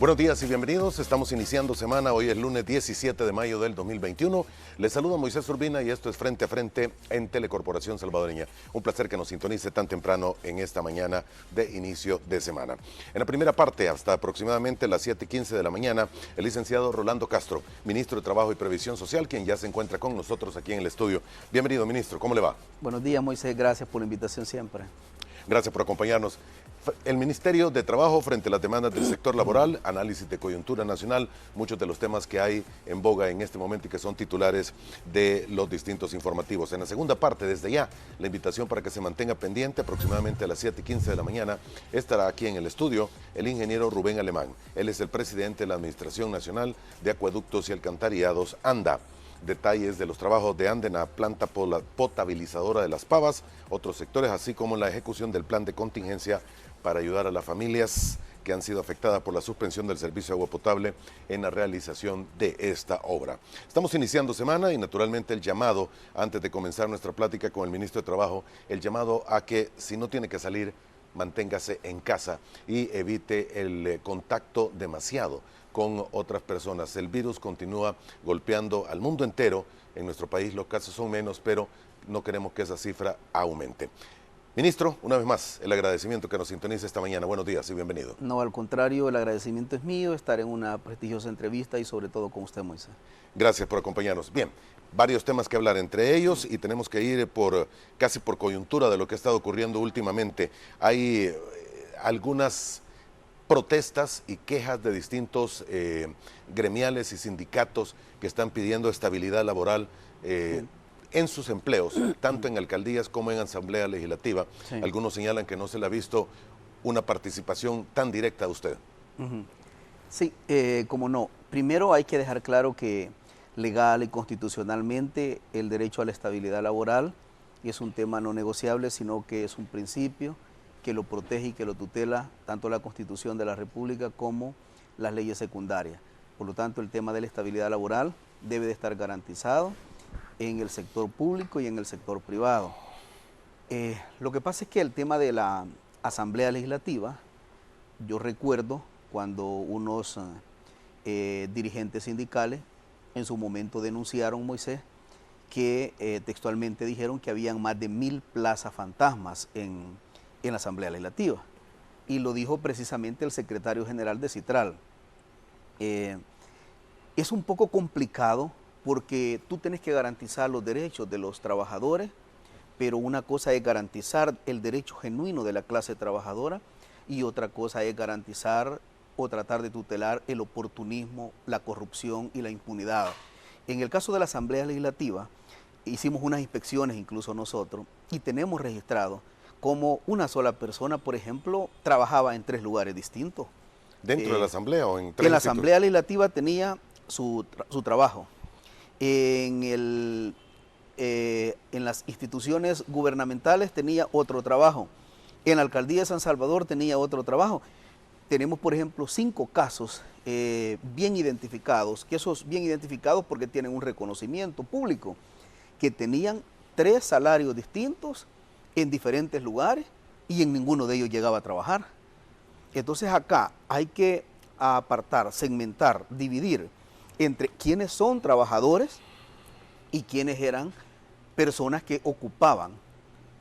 Buenos días y bienvenidos. Estamos iniciando semana. Hoy es lunes 17 de mayo del 2021. Les saluda Moisés Urbina y esto es Frente a Frente en Telecorporación Salvadoreña. Un placer que nos sintonice tan temprano en esta mañana de inicio de semana. En la primera parte, hasta aproximadamente las 7:15 de la mañana, el licenciado Rolando Castro, ministro de Trabajo y Previsión Social, quien ya se encuentra con nosotros aquí en el estudio. Bienvenido, ministro. ¿Cómo le va? Buenos días, Moisés. Gracias por la invitación siempre. Gracias por acompañarnos. El Ministerio de Trabajo frente a las demandas del sector laboral, análisis de coyuntura nacional, muchos de los temas que hay en boga en este momento y que son titulares de los distintos informativos. En la segunda parte, desde ya, la invitación para que se mantenga pendiente, aproximadamente a las 7:15 de la mañana, estará aquí en el estudio el ingeniero Rubén Alemán. Él es el presidente de la Administración Nacional de Acueductos y Alcantarillados, ANDA. Detalles de los trabajos de ANDA en la planta potabilizadora de Las Pavas, otros sectores, así como la ejecución del plan de contingencia para ayudar a las familias que han sido afectadas por la suspensión del servicio de agua potable en la realización de esta obra. Estamos iniciando semana y naturalmente el llamado, antes de comenzar nuestra plática con el ministro de Trabajo, el llamado a que si no tiene que salir, manténgase en casa y evite el contacto demasiado con otras personas. El virus continúa golpeando al mundo entero. En nuestro país los casos son menos, pero no queremos que esa cifra aumente. Ministro, una vez más, el agradecimiento que nos sintoniza esta mañana. Buenos días y bienvenido. No, al contrario, el agradecimiento es mío, estar en una prestigiosa entrevista y sobre todo con usted, Moisés. Gracias por acompañarnos. Bien, varios temas que hablar entre ellos y tenemos que ir casi por coyuntura de lo que ha estado ocurriendo últimamente. Hay algunas protestas y quejas de distintos gremiales y sindicatos que están pidiendo estabilidad laboral en sus empleos, tanto en alcaldías como en asamblea legislativa. Sí. Algunos señalan que no se le ha visto una participación tan directa de usted. Sí, como no. Primero hay que dejar claro que legal y constitucionalmente el derecho a la estabilidad laboral es un tema no negociable, sino que es un principio que lo protege y que lo tutela tanto la Constitución de la República como las leyes secundarias. Por lo tanto, el tema de la estabilidad laboral debe de estar garantizado en el sector público y en el sector privado. Lo que pasa es que el tema de la Asamblea Legislativa, yo recuerdo cuando unos dirigentes sindicales en su momento denunciaron, Moisés, que textualmente dijeron que habían más de 1000 plazas fantasmas en la Asamblea Legislativa. Y lo dijo precisamente el secretario general de Citral. Es un poco complicado porque tú tienes que garantizar los derechos de los trabajadores, pero una cosa es garantizar el derecho genuino de la clase trabajadora y otra cosa es garantizar o tratar de tutelar el oportunismo, la corrupción y la impunidad. En el caso de la Asamblea Legislativa, hicimos unas inspecciones incluso nosotros y tenemos registrado como una sola persona, por ejemplo, trabajaba en 3 lugares distintos. ¿Dentro de la Asamblea o en 3? En la Asamblea Legislativa tenía su trabajo. En las instituciones gubernamentales tenía otro trabajo. En la Alcaldía de San Salvador tenía otro trabajo. Tenemos, por ejemplo, 5 casos bien identificados, que esos bien identificados porque tienen un reconocimiento público, que tenían 3 salarios distintos en diferentes lugares y en ninguno de ellos llegaba a trabajar. Entonces acá hay que apartar, segmentar, dividir entre quienes son trabajadores y quienes eran personas que ocupaban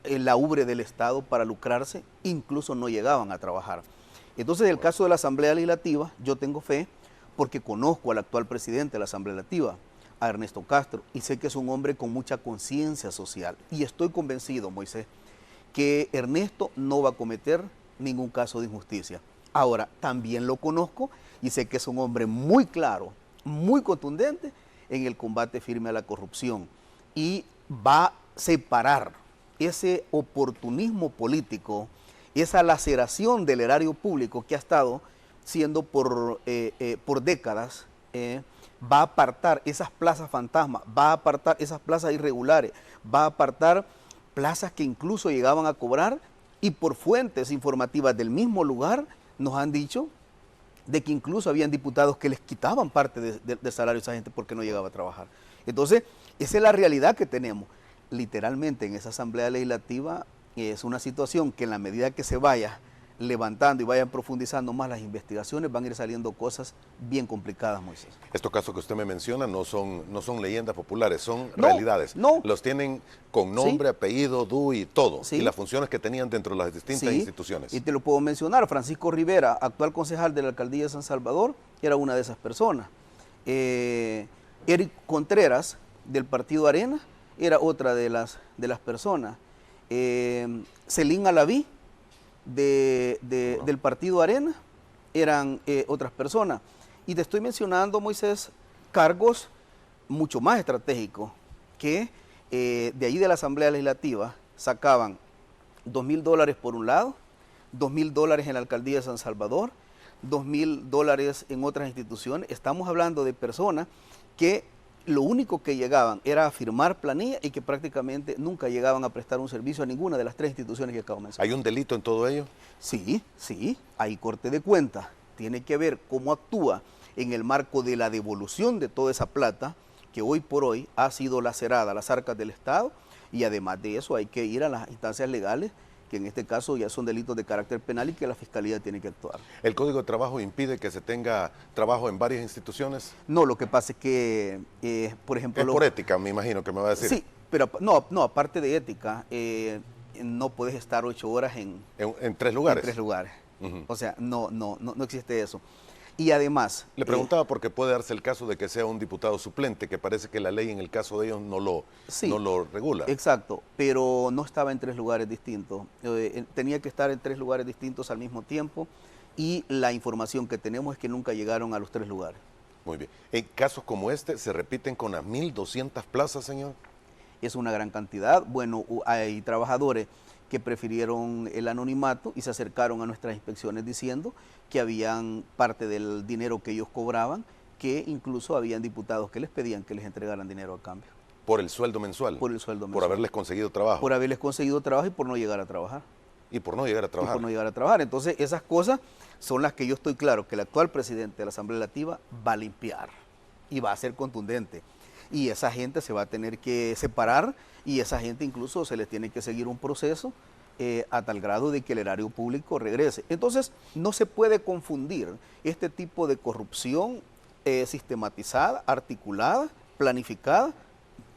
la ubre del Estado para lucrarse, incluso no llegaban a trabajar. Entonces, en el caso de la Asamblea Legislativa, yo tengo fe porque conozco al actual presidente de la Asamblea Legislativa, a Ernesto Castro, y sé que es un hombre con mucha conciencia social. Y estoy convencido, Moisés, que Ernesto no va a cometer ningún caso de injusticia. Ahora, también lo conozco y sé que es un hombre muy claro, muy contundente en el combate firme a la corrupción y va a separar ese oportunismo político, esa laceración del erario público que ha estado siendo por décadas, va a apartar esas plazas fantasmas, va a apartar esas plazas irregulares, va a apartar plazas que incluso llegaban a cobrar y por fuentes informativas del mismo lugar nos han dicho de que incluso habían diputados que les quitaban parte de salario a esa gente porque no llegaba a trabajar. Entonces, esa es la realidad que tenemos. Literalmente en esa Asamblea Legislativa es una situación que en la medida que se vaya levantando y vayan profundizando más las investigaciones, van a ir saliendo cosas bien complicadas, Moisés. Estos casos que usted me menciona no son leyendas populares, son No, realidades. no. Los tienen con nombre, Sí. apellido, DUI y todo, Sí. y las funciones que tenían dentro de las distintas Sí, instituciones. y te lo puedo mencionar, Francisco Rivera, actual concejal de la Alcaldía de San Salvador, era una de esas personas. Eric Contreras, del Partido Arena, era otra de las personas. Celín Alaví, del Partido Arena, eran otras personas. Y te estoy mencionando, Moisés, cargos mucho más estratégicos que de ahí de la Asamblea Legislativa sacaban $2,000 por un lado, $2,000 en la Alcaldía de San Salvador, $2,000 en otras instituciones. Estamos hablando de personas que lo único que llegaban era a firmar planilla y que prácticamente nunca llegaban a prestar un servicio a ninguna de las 3 instituciones que acabo de mencionar. ¿Hay un delito en todo ello? Sí, hay corte de cuenta. Tiene que ver cómo actúa en el marco de la devolución de toda esa plata que hoy por hoy ha sido lacerada a las arcas del Estado, y además de eso hay que ir a las instancias legales, que en este caso ya son delitos de carácter penal y que la Fiscalía tiene que actuar. ¿El Código de Trabajo impide que se tenga trabajo en varias instituciones? No, lo que pasa es que, por ejemplo... Es por ética, me imagino que me va a decir. Sí, pero no, aparte de ética, no puedes estar 8 horas En 3 lugares. en 3 lugares. Ujú. O sea, no existe eso. Y además... Le preguntaba porque puede darse el caso de que sea un diputado suplente, que parece que la ley en el caso de ellos no lo regula. Exacto, pero no estaba en 3 lugares distintos. Tenía que estar en 3 lugares distintos al mismo tiempo, y la información que tenemos es que nunca llegaron a los 3 lugares. Muy bien. ¿En casos como este se repiten con las 1.200 plazas, señor? Es una gran cantidad. Bueno, hay trabajadores que prefirieron el anonimato y se acercaron a nuestras inspecciones diciendo que habían parte del dinero que ellos cobraban, que incluso habían diputados que les pedían que les entregaran dinero a cambio. ¿Por el sueldo mensual? Por el sueldo mensual. Por haberles conseguido trabajo. Por haberles conseguido trabajo y por no llegar a trabajar. Y por no llegar a trabajar. Y por no llegar a trabajar. Entonces, esas cosas son las que yo estoy claro que el actual presidente de la Asamblea Legislativa va a limpiar y va a ser contundente. Y esa gente se va a tener que separar, y esa gente incluso se les tiene que seguir un proceso a tal grado de que el erario público regrese. Entonces, no se puede confundir este tipo de corrupción sistematizada, articulada, planificada,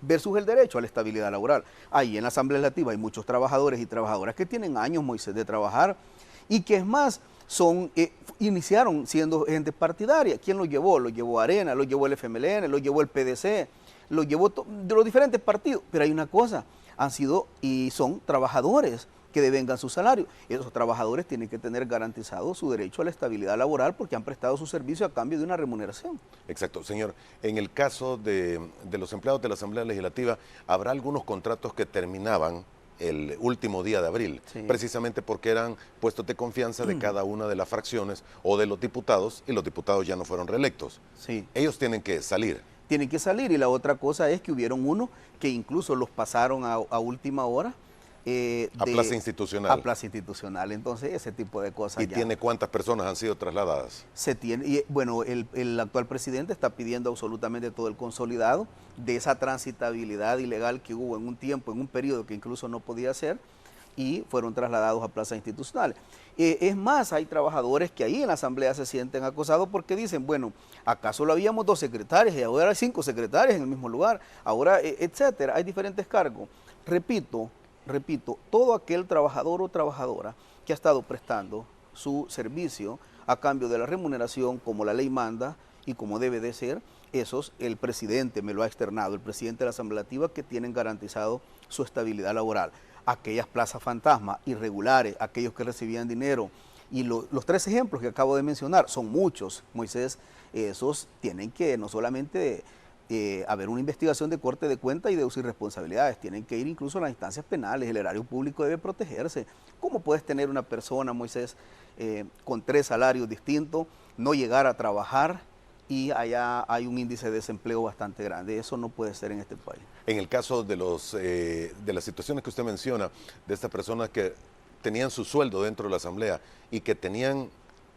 versus el derecho a la estabilidad laboral. Ahí en la Asamblea Legislativa hay muchos trabajadores y trabajadoras que tienen años, Moisés, de trabajar, y que es más, iniciaron siendo gente partidaria. ¿Quién lo llevó? Lo llevó Arena, lo llevó el FMLN, lo llevó el PDC, lo llevó de los diferentes partidos. Pero hay una cosa, han sido y son trabajadores que devengan su salario. Esos trabajadores tienen que tener garantizado su derecho a la estabilidad laboral porque han prestado su servicio a cambio de una remuneración. Exacto. Señor, en el caso de los empleados de la Asamblea Legislativa, ¿habrá algunos contratos que terminaban el último día de abril? Sí. Precisamente porque eran puestos de confianza de cada una de las fracciones o de los diputados, y los diputados ya no fueron reelectos. Sí. Ellos tienen que salir. Tienen que salir, y la otra cosa es que hubieron unos que incluso los pasaron a última hora. A plaza institucional. A plaza institucional. Entonces, ese tipo de cosas. ¿Y tiene cuántas personas han sido trasladadas? Se tiene, y bueno, el actual presidente está pidiendo absolutamente todo el consolidado de esa transitabilidad ilegal que hubo en un tiempo, en un periodo que incluso no podía ser, y fueron trasladados a plazas institucionales. Es más, hay trabajadores que ahí en la Asamblea se sienten acosados porque dicen, bueno, acá solo habíamos 2 secretarios y ahora hay 5 secretarios en el mismo lugar, ahora, etcétera, hay diferentes cargos. Repito, todo aquel trabajador o trabajadora que ha estado prestando su servicio a cambio de la remuneración como la ley manda y como debe de ser, esos el presidente me lo ha externado, el presidente de la Asamblea Legislativa, que tienen garantizado su estabilidad laboral. Aquellas plazas fantasmas, irregulares, aquellos que recibían dinero, y los 3 ejemplos que acabo de mencionar, son muchos, Moisés, esos tienen que no solamente haber una investigación de corte de cuenta y deducir responsabilidades, tienen que ir incluso a las instancias penales, el erario público debe protegerse. ¿Cómo puedes tener una persona, Moisés, con 3 salarios distintos, no llegar a trabajar y allá hay un índice de desempleo bastante grande? Eso no puede ser en este país. En el caso de las situaciones que usted menciona, de estas personas que tenían su sueldo dentro de la Asamblea y que tenían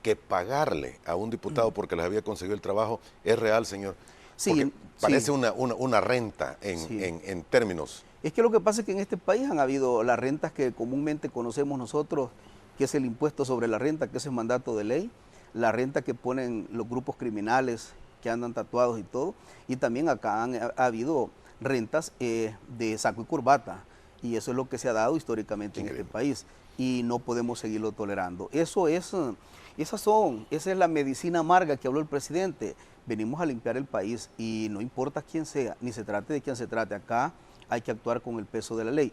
que pagarle a un diputado porque les había conseguido el trabajo, ¿es real, señor? Sí, parece sí. una renta Sí. en términos. Es que lo que pasa es que en este país han habido las rentas que comúnmente conocemos nosotros, que es el impuesto sobre la renta, que ese es mandato de ley, la renta que ponen los grupos criminales que andan tatuados y todo, y también acá ha habido rentas de saco y corbata, y eso es lo que se ha dado históricamente en este país, y no podemos seguirlo tolerando. Esa es la medicina amarga que habló el presidente. Venimos a limpiar el país y no importa quién sea, ni se trate de quién se trate, acá hay que actuar con el peso de la ley.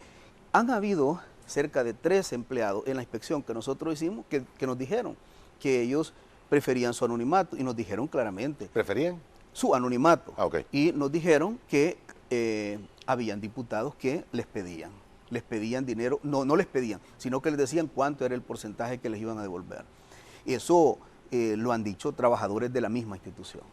Han habido cerca de 3 empleados en la inspección que nosotros hicimos que nos dijeron que ellos preferían su anonimato y nos dijeron claramente. ¿Preferían? Su anonimato. Ah, okay. Y nos dijeron que habían diputados que les pedían dinero, no les pedían, sino que les decían cuánto era el porcentaje que les iban a devolver. Eso lo han dicho trabajadores de la misma institución.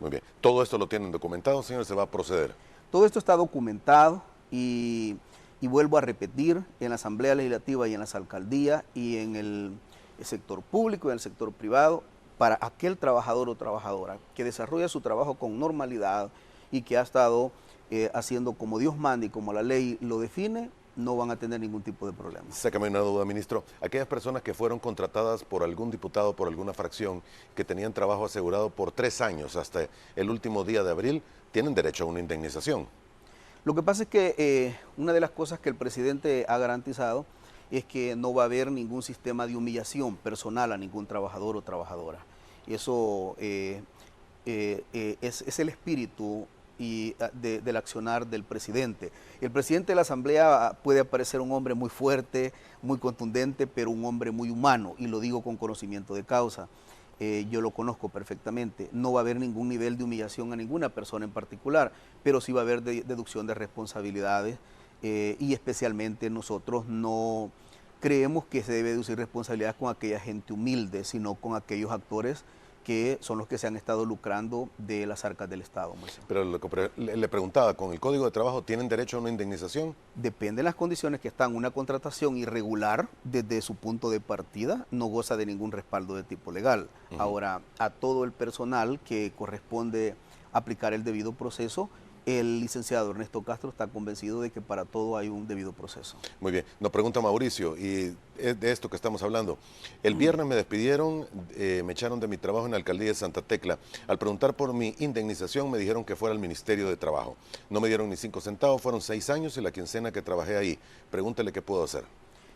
Muy bien. ¿Todo esto lo tienen documentado, señor? ¿Se va a proceder? Todo esto está documentado y vuelvo a repetir, en la Asamblea Legislativa y en las alcaldías y en el sector público y en el sector privado, para aquel trabajador o trabajadora que desarrolla su trabajo con normalidad y que ha estado haciendo como Dios manda y como la ley lo define, no van a tener ningún tipo de problema. Sácame una duda, ministro. Aquellas personas que fueron contratadas por algún diputado, por alguna fracción, que tenían trabajo asegurado por 3 años hasta el último día de abril, tienen derecho a una indemnización. Lo que pasa es que una de las cosas que el presidente ha garantizado es que no va a haber ningún sistema de humillación personal a ningún trabajador o trabajadora. Eso es el espíritu del accionar del presidente. El presidente de la Asamblea puede parecer un hombre muy fuerte, muy contundente, pero un hombre muy humano, y lo digo con conocimiento de causa. Yo lo conozco perfectamente. No va a haber ningún nivel de humillación a ninguna persona en particular, pero sí va a haber deducción de responsabilidades y especialmente nosotros no creemos que se debe deducir responsabilidades con aquella gente humilde, sino con aquellos actores que son los que se han estado lucrando de las arcas del Estado. Moisés. Pero le preguntaba, ¿con el Código de Trabajo tienen derecho a una indemnización? Depende de las condiciones que están. Una contratación irregular, desde su punto de partida, no goza de ningún respaldo de tipo legal. Ahora, a todo el personal que corresponde aplicar el debido proceso, el licenciado Ernesto Castro está convencido de que para todo hay un debido proceso. Muy bien. Nos pregunta Mauricio, y es de esto que estamos hablando. El viernes me despidieron, me echaron de mi trabajo en la alcaldía de Santa Tecla. Al preguntar por mi indemnización me dijeron que fuera al Ministerio de Trabajo. No me dieron ni 5 centavos, fueron 6 años y la quincena que trabajé ahí. Pregúntele qué puedo hacer.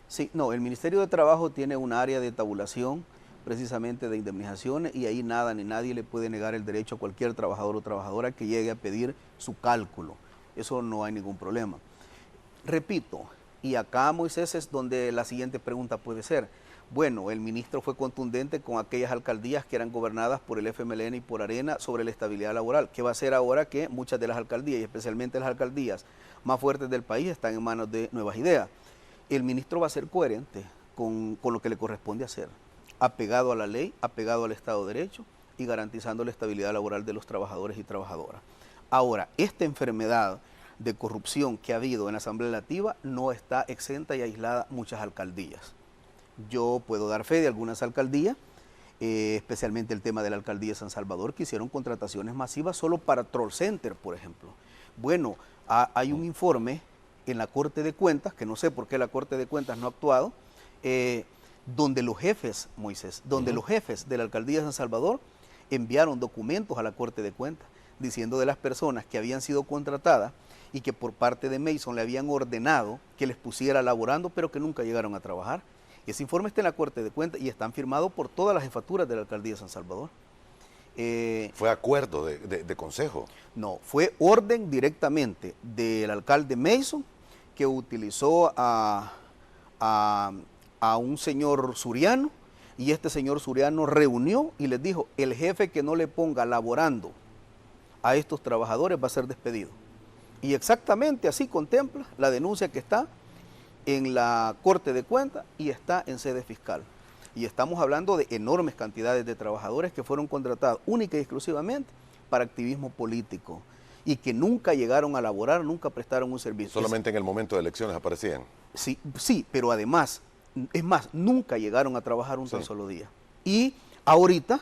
Sí, no, el Ministerio de Trabajo tiene un área de tabulación precisamente de indemnizaciones y ahí nada ni nadie le puede negar el derecho a cualquier trabajador o trabajadora que llegue a pedir su cálculo. Eso no hay ningún problema. Repito, y acá, Moisés, es donde la siguiente pregunta puede ser. Bueno, el ministro fue contundente con aquellas alcaldías que eran gobernadas por el FMLN y por Arena sobre la estabilidad laboral. ¿Qué va a hacer ahora que muchas de las alcaldías, y especialmente las alcaldías más fuertes del país, están en manos de Nuevas Ideas? El ministro va a ser coherente con lo que le corresponde hacer, apegado a la ley, apegado al Estado de Derecho y garantizando la estabilidad laboral de los trabajadores y trabajadoras. Ahora, esta enfermedad de corrupción que ha habido en la Asamblea Legislativa no está exenta y aislada muchas alcaldías. Yo puedo dar fe de algunas alcaldías, especialmente el tema de la alcaldía de San Salvador, que hicieron contrataciones masivas solo para Troll Center, por ejemplo. Bueno, hay un informe en la Corte de Cuentas, que no sé por qué la Corte de Cuentas no ha actuado, donde los jefes, Moisés, los jefes de la alcaldía de San Salvador enviaron documentos a la Corte de Cuentas diciendo de las personas que habían sido contratadas y que por parte de Mason le habían ordenado que les pusiera laborando, pero que nunca llegaron a trabajar. Ese informe está en la Corte de Cuentas y están firmados por todas las jefaturas de la alcaldía de San Salvador. ¿Fue acuerdo de consejo? No, fue orden directamente del alcalde Mason, que utilizó a un señor Suriano, y este señor Suriano reunió y les dijo, el jefe que no le ponga laborando a estos trabajadores va a ser despedido. Y exactamente así contempla la denuncia que está en la Corte de Cuentas y está en sede fiscal. Y estamos hablando de enormes cantidades de trabajadores que fueron contratados única y exclusivamente para activismo político y que nunca llegaron a laborar, nunca prestaron un servicio. Solamente en el momento de elecciones aparecían. Sí, pero además, es más, nunca llegaron a trabajar un tan solo día. Y ahorita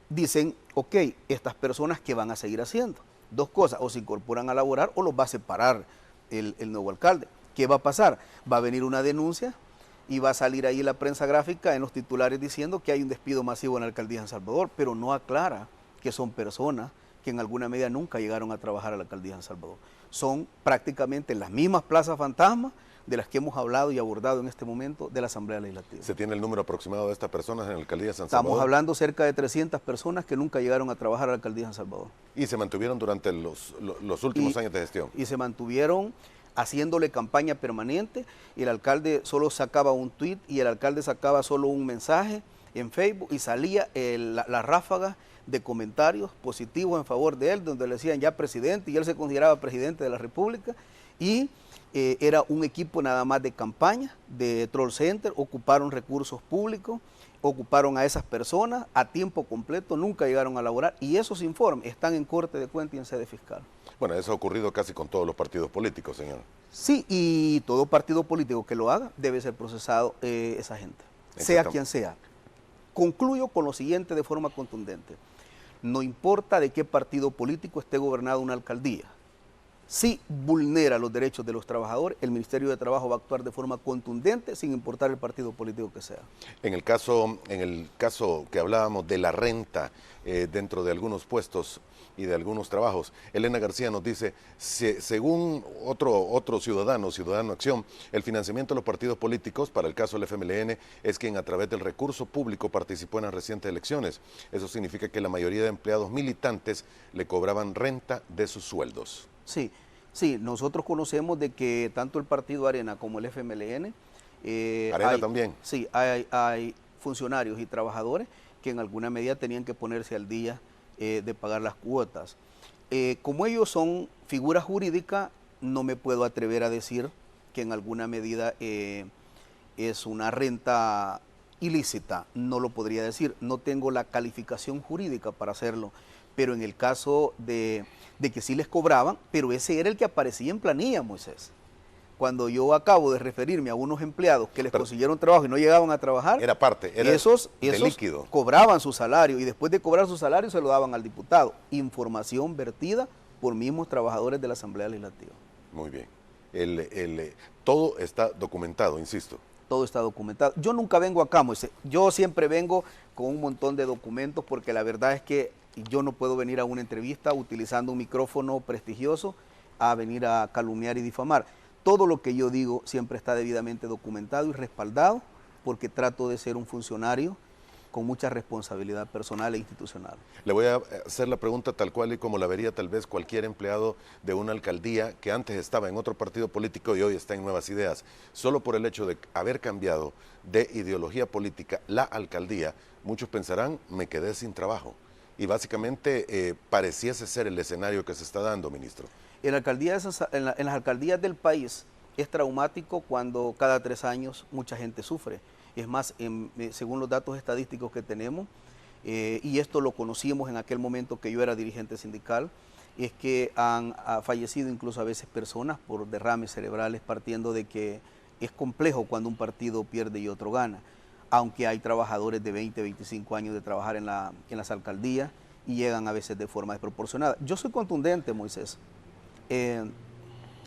dicen, ok, estas personas, ¿qué van a seguir haciendo? Dos cosas, o se incorporan a laborar o los va a separar el nuevo alcalde. ¿Qué va a pasar? Va a venir una denuncia y va a salir ahí la prensa gráfica en los titulares diciendo que hay un despido masivo en la alcaldía de San Salvador, pero no aclara que son personas que en alguna medida nunca llegaron a trabajar a la alcaldía de San Salvador. Son prácticamente las mismas plazas fantasmas de las que hemos hablado y abordado en este momento de la Asamblea Legislativa. ¿Se tiene el número aproximado de estas personas en la alcaldía de San Salvador? Estamos hablando cerca de 300 personas que nunca llegaron a trabajar a la alcaldía de San Salvador. Y se mantuvieron durante los últimos años de gestión. Y se mantuvieron haciéndole campaña permanente, y el alcalde solo sacaba un tuit y el alcalde sacaba solo un mensaje en Facebook y salía la ráfaga de comentarios positivos en favor de él, donde le decían ya presidente, y él se consideraba presidente de la República, y era un equipo nada más de campaña, de troll center, ocuparon recursos públicos, ocuparon a esas personas a tiempo completo, nunca llegaron a laborar, y esos informes están en Corte de Cuentas y en sede fiscal. Bueno, eso ha ocurrido casi con todos los partidos políticos, señor. Sí, y todo partido político que lo haga debe ser procesado esa gente, sea quien sea. Concluyo con lo siguiente de forma contundente. No importa de qué partido político esté gobernada una alcaldía, si vulnera los derechos de los trabajadores, el Ministerio de Trabajo va a actuar de forma contundente sin importar el partido político que sea. En el caso que hablábamos de la renta dentro de algunos puestos y de algunos trabajos, Elena García nos dice, según otro Ciudadano Acción, el financiamiento de los partidos políticos, para el caso del FMLN, es quien a través del recurso público participó en las recientes elecciones. Eso significa que la mayoría de empleados militantes le cobraban renta de sus sueldos. Sí, nosotros conocemos de que tanto el partido Arena como el FMLN... Arena también. Sí, hay funcionarios y trabajadores que en alguna medida tenían que ponerse al día de pagar las cuotas. Como ellos son figuras jurídicas, no me puedo atrever a decir que en alguna medida es una renta ilícita, no lo podría decir, no tengo la calificación jurídica para hacerlo, pero en el caso de que sí les cobraban, pero ese era el que aparecía en planilla, Moisés. Cuando yo acabo de referirme a unos empleados que les consiguieron trabajo y no llegaban a trabajar, era esos líquido. Cobraban su salario y después de cobrar su salario se lo daban al diputado. Información vertida por mismos trabajadores de la Asamblea Legislativa. Muy bien. Todo está documentado, insisto. Todo está documentado. Yo nunca vengo acá, Moisés. Yo siempre vengo con un montón de documentos porque la verdad es que yo no puedo venir a una entrevista utilizando un micrófono prestigioso a venir a calumniar y difamar. Todo lo que yo digo siempre está debidamente documentado y respaldado porque trato de ser un funcionario con mucha responsabilidad personal e institucional. Le voy a hacer la pregunta tal cual y como la vería tal vez cualquier empleado de una alcaldía que antes estaba en otro partido político y hoy está en Nuevas Ideas. Solo por el hecho de haber cambiado de ideología política la alcaldía, muchos pensarán, me quedé sin trabajo. Y básicamente pareciese ser el escenario que se está dando, ministro. En las alcaldías del país es traumático cuando cada 3 años mucha gente sufre. Es más, según los datos estadísticos que tenemos, y esto lo conocíamos en aquel momento que yo era dirigente sindical, es que han fallecido incluso a veces personas por derrames cerebrales, partiendo de que es complejo cuando un partido pierde y otro gana, aunque hay trabajadores de 20, 25 años de trabajar en las alcaldías y llegan a veces de forma desproporcionada. Yo soy contundente, Moisés.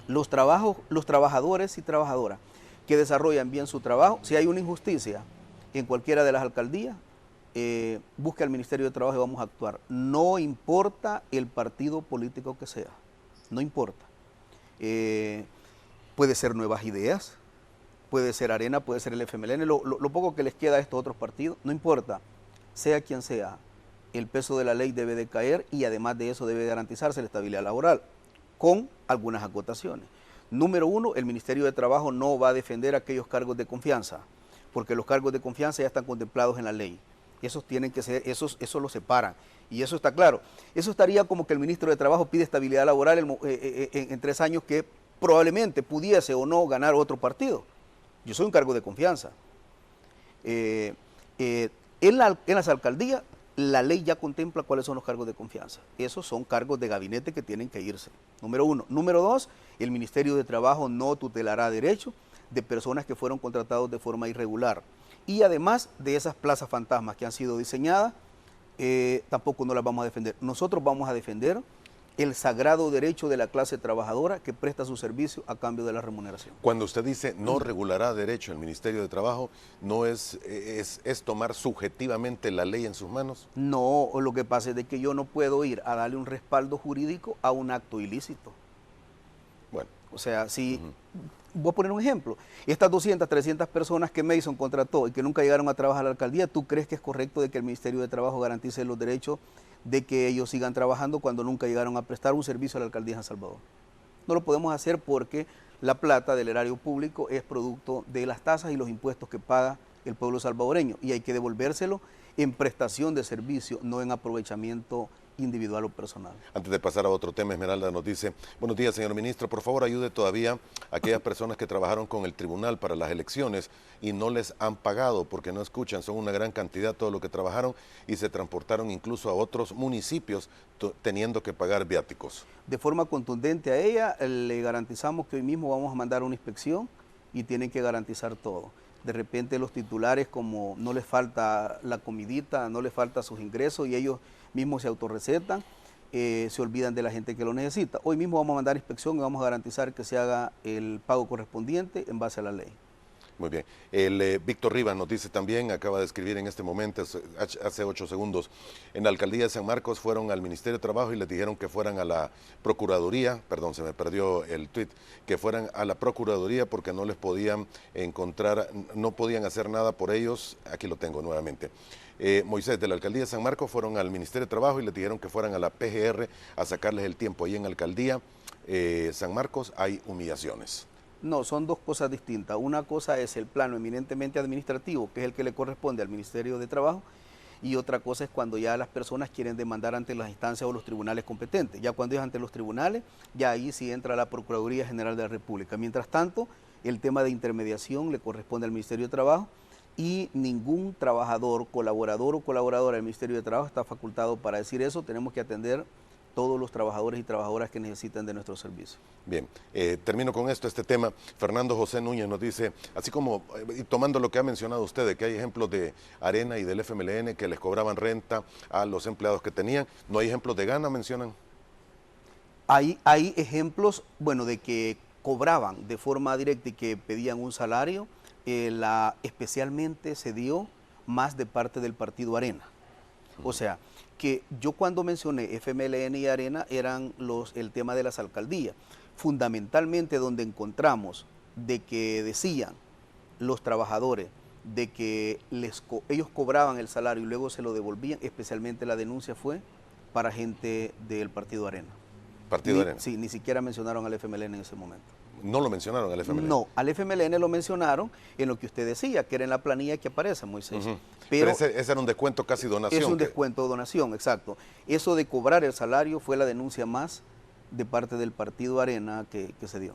Los trabajadores y trabajadoras que desarrollan bien su trabajo, si hay una injusticia en cualquiera de las alcaldías, busque al Ministerio de Trabajo y vamos a actuar. No importa el partido político que sea, no importa. Puede ser Nuevas Ideas, puede ser Arena, puede ser el FMLN, lo poco que les queda a estos otros partidos, no importa, sea quien sea, el peso de la ley debe de caer y además de eso debe garantizarse la estabilidad laboral, con algunas acotaciones. Número 1, el Ministerio de Trabajo no va a defender aquellos cargos de confianza, porque los cargos de confianza ya están contemplados en la ley. Esos tienen que ser, esos los separan. Y eso está claro. Eso estaría como que el ministro de Trabajo pide estabilidad laboral en 3 años que probablemente pudiese o no ganar otro partido. Yo soy un cargo de confianza. En las alcaldías, la ley ya contempla cuáles son los cargos de confianza. Esos son cargos de gabinete que tienen que irse. Número 1. Número 2, el Ministerio de Trabajo no tutelará derechos de personas que fueron contratados de forma irregular. Y además de esas plazas fantasmas que han sido diseñadas, tampoco no las vamos a defender. Nosotros vamos a defender el sagrado derecho de la clase trabajadora que presta su servicio a cambio de la remuneración. Cuando usted dice no regulará derecho el Ministerio de Trabajo, ¿no es tomar subjetivamente la ley en sus manos? No, lo que pasa es de que yo no puedo ir a darle un respaldo jurídico a un acto ilícito. Bueno. O sea, si, voy a poner un ejemplo, estas 200, 300 personas que Mason contrató y que nunca llegaron a trabajar a la alcaldía, ¿tú crees que es correcto de que el Ministerio de Trabajo garantice los derechos de que ellos sigan trabajando cuando nunca llegaron a prestar un servicio a la alcaldía de San Salvador? No lo podemos hacer porque la plata del erario público es producto de las tasas y los impuestos que paga el pueblo salvadoreño y hay que devolvérselo en prestación de servicio, no en aprovechamiento individual o personal. Antes de pasar a otro tema, Esmeralda nos dice: buenos días, señor ministro, por favor ayude todavía a aquellas personas que trabajaron con el tribunal para las elecciones y no les han pagado porque no escuchan, son una gran cantidad todo lo que trabajaron y se transportaron incluso a otros municipios teniendo que pagar viáticos. De forma contundente a ella, le garantizamos que hoy mismo vamos a mandar una inspección y tienen que garantizar todo. De repente los titulares, como no les falta la comidita, no les falta sus ingresos y ellos mismos se autorrecetan, se olvidan de la gente que lo necesita. Hoy mismo vamos a mandar inspección y vamos a garantizar que se haga el pago correspondiente en base a la ley. Muy bien. El Víctor Rivas nos dice también, acaba de escribir en este momento, hace 8 segundos, en la alcaldía de San Marcos fueron al Ministerio de Trabajo y les dijeron que fueran a la Procuraduría, perdón, se me perdió el tuit, que fueran a la Procuraduría porque no les podían encontrar, no podían hacer nada por ellos. Aquí lo tengo nuevamente. Moisés, de la alcaldía de San Marcos fueron al Ministerio de Trabajo y les dijeron que fueran a la PGR a sacarles el tiempo. Ahí en la alcaldía San Marcos hay humillaciones. No, son dos cosas distintas. Una cosa es el plano eminentemente administrativo, que es el que le corresponde al Ministerio de Trabajo, y otra cosa es cuando ya las personas quieren demandar ante las instancias o los tribunales competentes. Ya cuando es ante los tribunales, ya ahí sí entra la Procuraduría General de la República. Mientras tanto, el tema de intermediación le corresponde al Ministerio de Trabajo y ningún trabajador, colaborador o colaboradora del Ministerio de Trabajo está facultado para decir eso. Tenemos que atender todos los trabajadores y trabajadoras que necesitan de nuestro servicio. Bien, termino con este tema. Fernando José Núñez nos dice, así como, y tomando lo que ha mencionado usted, de que hay ejemplos de Arena y del FMLN que les cobraban renta a los empleados que tenían, ¿no hay ejemplos de Gana, mencionan? Hay ejemplos, bueno, de que cobraban de forma directa y que pedían un salario, especialmente se dio más de parte del partido Arena. O sea, que yo cuando mencioné FMLN y Arena eran el tema de las alcaldías. Fundamentalmente donde encontramos de que decían los trabajadores de que ellos cobraban el salario y luego se lo devolvían, especialmente la denuncia fue para gente del partido Arena. ¿Partido Arena? Sí, ni siquiera mencionaron al FMLN en ese momento. ¿No lo mencionaron al FMLN? No, al FMLN lo mencionaron en lo que usted decía, que era en la planilla que aparece, Moisés. Pero ese era un descuento casi donación. Es un descuento de donación, exacto. Eso de cobrar el salario fue la denuncia más de parte del partido Arena que se dio.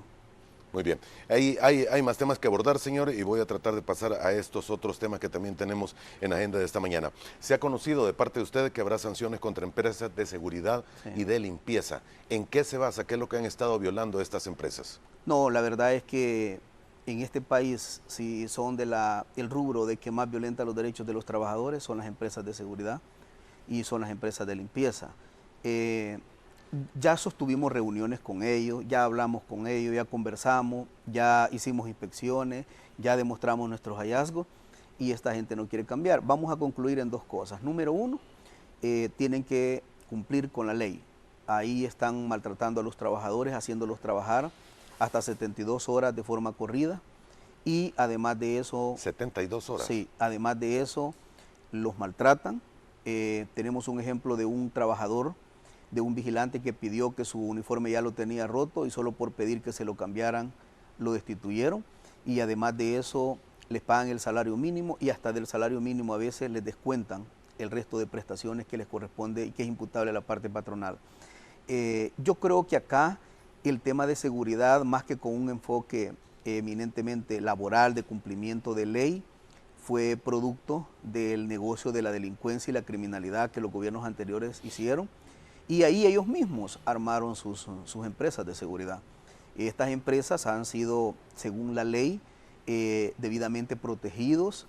Muy bien. Hay más temas que abordar, señor, y voy a tratar de pasar a estos otros temas que también tenemos en la agenda de esta mañana. Se ha conocido de parte de usted que habrá sanciones contra empresas de seguridad y de limpieza. ¿En qué se basa? ¿Qué es lo que han estado violando estas empresas? No, la verdad es que en este país, si son el rubro de que más violenta los derechos de los trabajadores, son las empresas de seguridad y son las empresas de limpieza. Ya sostuvimos reuniones con ellos, ya hablamos con ellos, ya conversamos, ya hicimos inspecciones, ya demostramos nuestros hallazgos y esta gente no quiere cambiar. Vamos a concluir en dos cosas. Número uno, tienen que cumplir con la ley. Ahí están maltratando a los trabajadores, haciéndolos trabajar hasta 72 horas de forma corrida y además de eso... 72 horas. Sí, además de eso los maltratan. Tenemos un ejemplo de un trabajador, de un vigilante que pidió que su uniforme ya lo tenía roto y solo por pedir que se lo cambiaran lo destituyeron y además de eso les pagan el salario mínimo y hasta del salario mínimo a veces les descuentan el resto de prestaciones que les corresponde y que es imputable a la parte patronal. Yo creo que acá el tema de seguridad, más que con un enfoque eminentemente laboral de cumplimiento de ley, fue producto del negocio de la delincuencia y la criminalidad que los gobiernos anteriores hicieron. Y ahí ellos mismos armaron sus empresas de seguridad. Estas empresas han sido, según la ley, debidamente protegidos,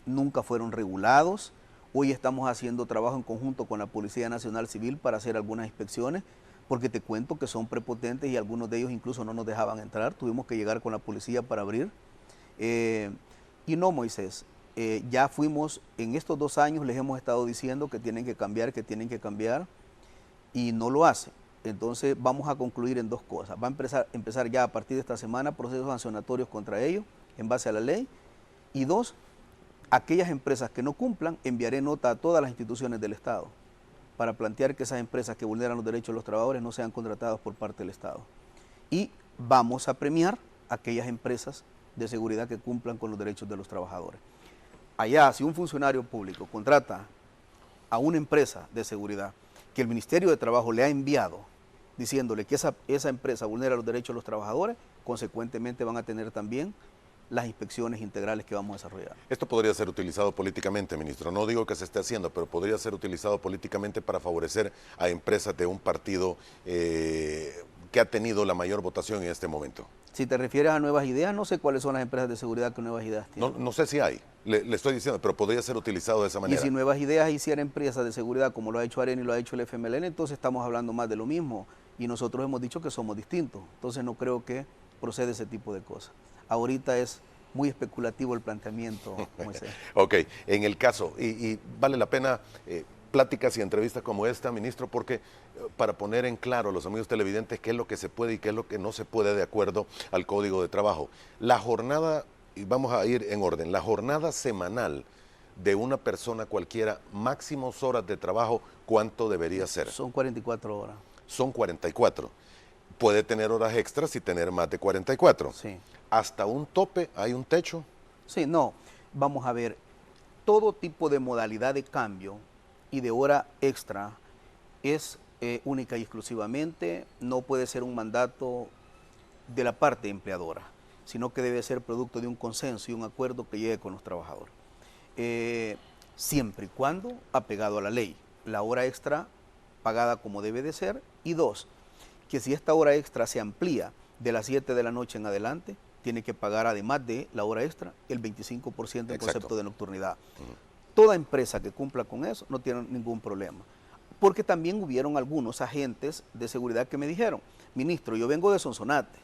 nunca fueron regulados. Hoy estamos haciendo trabajo en conjunto con la Policía Nacional Civil para hacer algunas inspecciones, porque te cuento que son prepotentes y algunos de ellos incluso no nos dejaban entrar. Tuvimos que llegar con la policía para abrir. Y no, Moisés, ya fuimos, en estos 2 años les hemos estado diciendo que tienen que cambiar, y no lo hacen. Entonces vamos a concluir en 2 cosas. Va a empezar ya a partir de esta semana procesos sancionatorios contra ellos en base a la ley. Y 2, aquellas empresas que no cumplan, enviaré nota a todas las instituciones del Estado para plantear que esas empresas que vulneran los derechos de los trabajadores no sean contratadas por parte del Estado. Y vamos a premiar a aquellas empresas de seguridad que cumplan con los derechos de los trabajadores. Allá, si un funcionario público contrata a una empresa de seguridad que el Ministerio de Trabajo le ha enviado diciéndole que esa empresa vulnera los derechos de los trabajadores, consecuentemente van a tener también las inspecciones integrales que vamos a desarrollar. Esto podría ser utilizado políticamente, ministro. No digo que se esté haciendo, pero podría ser utilizado políticamente para favorecer a empresas de un partido que ha tenido la mayor votación en este momento. Si te refieres a nuevas ideas, no sé cuáles son las empresas de seguridad que nuevas ideas tienen. No sé si hay, le estoy diciendo, pero podría ser utilizado de esa manera. Y si nuevas ideas hiciera empresas de seguridad como lo ha hecho Arena y lo ha hecho el FMLN, entonces estamos hablando más de lo mismo. Y nosotros hemos dicho que somos distintos. Entonces no creo que procede ese tipo de cosas. Ahorita es muy especulativo el planteamiento, Moisés. Ok, en el caso, y vale la pena pláticas y entrevistas como esta, ministro, porque para poner en claro a los amigos televidentes qué es lo que se puede y qué es lo que no se puede de acuerdo al Código de Trabajo. La jornada, y vamos a ir en orden, la jornada semanal de una persona cualquiera, máximos horas de trabajo, ¿cuánto debería ser? Son 44 horas. Son 44. Puede tener horas extras y tener más de 44. Sí. ¿Hasta un tope hay un techo? Sí, no. Vamos a ver, todo tipo de modalidad de cambio y de hora extra es única y exclusivamente, no puede ser un mandato de la parte empleadora, sino que debe ser producto de un consenso y un acuerdo que llegue con los trabajadores. Siempre y cuando apegado a la ley. La hora extra pagada como debe de ser. Y 2, que si esta hora extra se amplía de las 7 de la noche en adelante, tiene que pagar, además de la hora extra, el 25% en concepto de nocturnidad. Toda empresa que cumpla con eso no tiene ningún problema. Porque también hubieron algunos agentes de seguridad que me dijeron, ministro, yo vengo de Sonsonate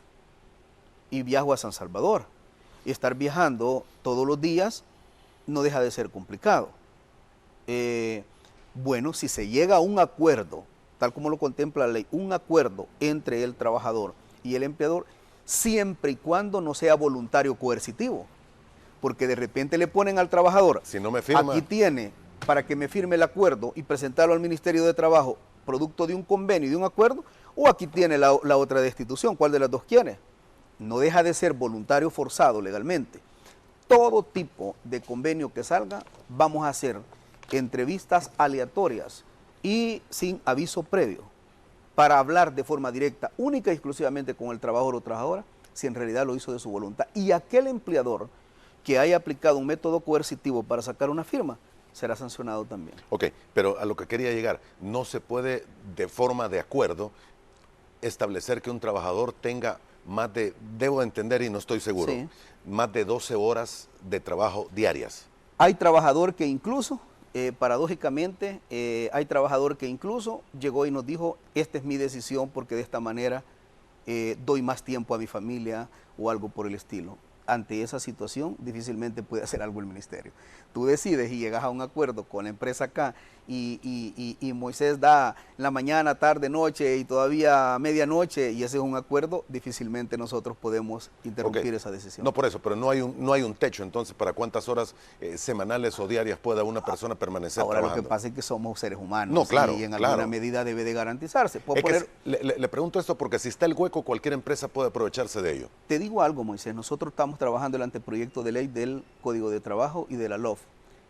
y viajo a San Salvador. Y estar viajando todos los días no deja de ser complicado. Bueno, si se llega a un acuerdo, tal como lo contempla la ley, un acuerdo entre el trabajador y el empleador, siempre y cuando no sea voluntario coercitivo. Porque de repente le ponen al trabajador, si no me firma, aquí tiene para que me firme el acuerdo y presentarlo al Ministerio de Trabajo, producto de un convenio y de un acuerdo, o aquí tiene la otra destitución, ¿cuál de las dos quiere? No deja de ser voluntario forzado legalmente. Todo tipo de convenio que salga, vamos a hacer entrevistas aleatorias y sin aviso previo para hablar de forma directa, única y exclusivamente con el trabajador o trabajadora, si en realidad lo hizo de su voluntad. Y aquel empleador que haya aplicado un método coercitivo para sacar una firma, será sancionado también. Ok, pero a lo que quería llegar, no se puede de forma de acuerdo establecer que un trabajador tenga más de, debo entender y no estoy seguro, sí, más de 12 horas de trabajo diarias. Hay trabajador que incluso, paradójicamente, hay trabajador que incluso llegó y nos dijo, esta es mi decisión porque de esta manera doy más tiempo a mi familia o algo por el estilo. Ante esa situación difícilmente puede hacer algo el ministerio. Tú decides y llegas a un acuerdo con la empresa acá y Moisés da la mañana, tarde, noche y todavía medianoche y ese es un acuerdo, difícilmente nosotros podemos interrumpir esa decisión. No por eso, pero no hay un techo entonces para cuántas horas semanales o diarias pueda una persona permanecer trabajando. Ahora lo que pasa es que somos seres humanos, no, claro, y en alguna medida debe de garantizarse. Le pregunto esto porque si está el hueco cualquier empresa puede aprovecharse de ello. Te digo algo, Moisés, nosotros estamos trabajando el anteproyecto de ley del Código de Trabajo y de la LOF.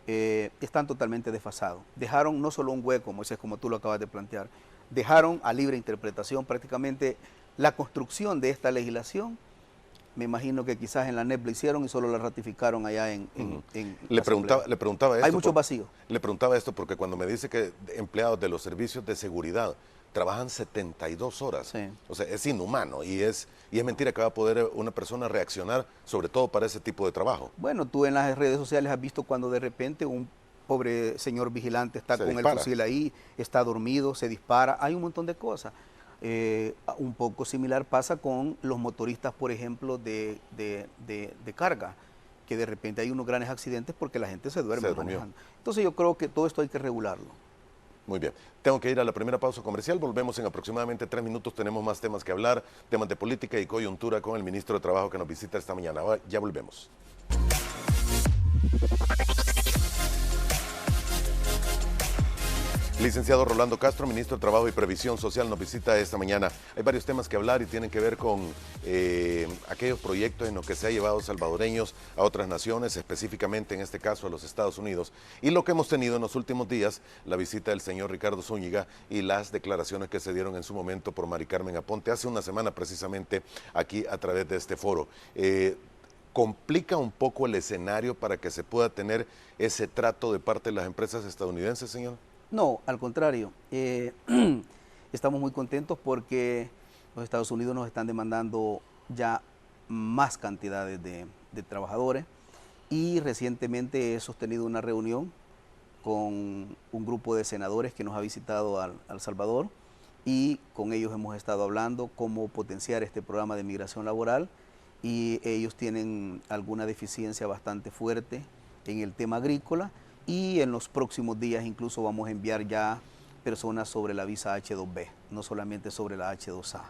Están totalmente desfasados. Dejaron no solo un hueco, Moisés, como tú lo acabas de plantear, dejaron a libre interpretación prácticamente la construcción de esta legislación. Me imagino que quizás en la NEP lo hicieron y solo la ratificaron allá en le preguntaba esto. Hay muchos vacíos. Le preguntaba esto porque cuando me dice que empleados de los servicios de seguridad trabajan 72 horas. Sí. O sea, es inhumano y es mentira que va a poder una persona reaccionar, sobre todo para ese tipo de trabajo. Bueno, tú en las redes sociales has visto cuando de repente un pobre señor vigilante está Se con dispara. el fusil ahí, está dormido, se dispara, hay un montón de cosas. Un poco similar pasa con los motoristas, por ejemplo, de carga, que de repente hay unos grandes accidentes porque la gente se duerme manejando. Entonces yo creo que todo esto hay que regularlo. Muy bien. Tengo que ir a la primera pausa comercial. Volvemos en aproximadamente 3 minutos. Tenemos más temas que hablar, temas de política y coyuntura con el ministro de Trabajo que nos visita esta mañana. Ya volvemos. Licenciado Rolando Castro, ministro de Trabajo y Previsión Social, nos visita esta mañana. Hay varios temas que hablar y tienen que ver con aquellos proyectos en los que se ha llevado salvadoreños a otras naciones, específicamente en este caso a los Estados Unidos. Y lo que hemos tenido en los últimos días, la visita del señor Ricardo Zúñiga y las declaraciones que se dieron en su momento por Mari Carmen Aponte hace una semana precisamente aquí a través de este foro. ¿Complica un poco el escenario para que se pueda tener ese trato de parte de las empresas estadounidenses, señor? No, al contrario. Estamos muy contentos porque los Estados Unidos nos están demandando ya más cantidades de trabajadores y recientemente he sostenido una reunión con un grupo de senadores que nos ha visitado a El Salvador y con ellos hemos estado hablando cómo potenciar este programa de migración laboral y ellos tienen alguna deficiencia bastante fuerte en el tema agrícola. Y en los próximos días incluso vamos a enviar ya personas sobre la visa H2B, no solamente sobre la H2A.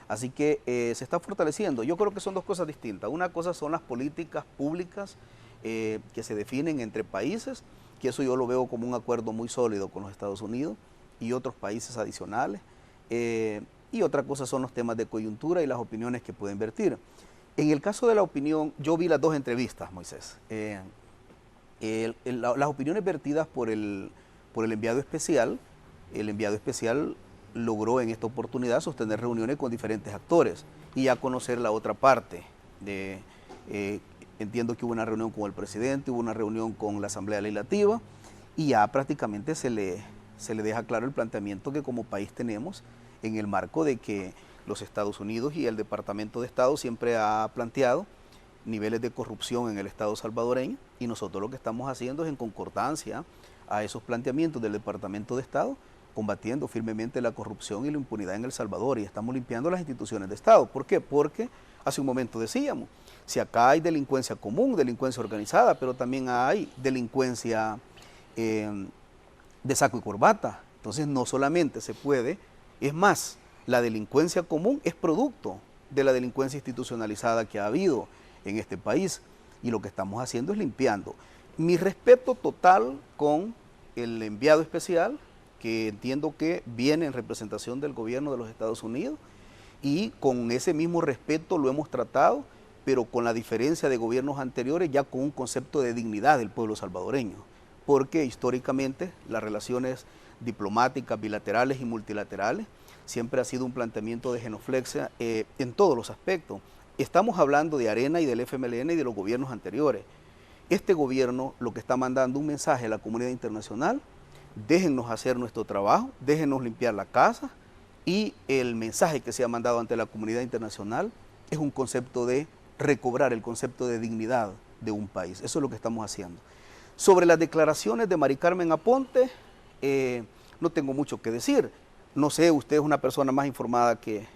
Así que se está fortaleciendo. Yo creo que son dos cosas distintas. Una cosa son las políticas públicas que se definen entre países, que eso yo lo veo como un acuerdo muy sólido con los Estados Unidos y otros países adicionales. Y otra cosa son los temas de coyuntura y las opiniones que pueden vertir. En el caso de la opinión, yo vi las dos entrevistas, Moisés. Las opiniones vertidas por el enviado especial, el enviado especial logró en esta oportunidad sostener reuniones con diferentes actores y ya conocer la otra parte. Entiendo que hubo una reunión con el presidente, hubo una reunión con la Asamblea Legislativa y ya prácticamente se le deja claro el planteamiento que como país tenemos en el marco de que los Estados Unidos y el Departamento de Estado siempre ha planteado niveles de corrupción en el Estado salvadoreño y nosotros lo que estamos haciendo es en concordancia a esos planteamientos del Departamento de Estado, combatiendo firmemente la corrupción y la impunidad en El Salvador y estamos limpiando las instituciones de Estado. ¿Por qué? Porque hace un momento decíamos, si acá hay delincuencia común, delincuencia organizada, pero también hay delincuencia de saco y corbata, entonces no solamente se puede, es más, la delincuencia común es producto de la delincuencia institucionalizada que ha habido en este país y lo que estamos haciendo es limpiando. Mi respeto total con el enviado especial, que entiendo que viene en representación del gobierno de los Estados Unidos y con ese mismo respeto lo hemos tratado, pero con la diferencia de gobiernos anteriores ya con un concepto de dignidad del pueblo salvadoreño, porque históricamente las relaciones diplomáticas, bilaterales y multilaterales siempre ha sido un planteamiento de genuflexia en todos los aspectos. Estamos hablando de Arena y del FMLN y de los gobiernos anteriores. Este gobierno lo que está mandando un mensaje a la comunidad internacional, déjennos hacer nuestro trabajo, déjennos limpiar la casa y el mensaje que se ha mandado ante la comunidad internacional es un concepto de recobrar el concepto de dignidad de un país. Eso es lo que estamos haciendo. Sobre las declaraciones de Mari Carmen Aponte, no tengo mucho que decir. No sé, usted es una persona más informada que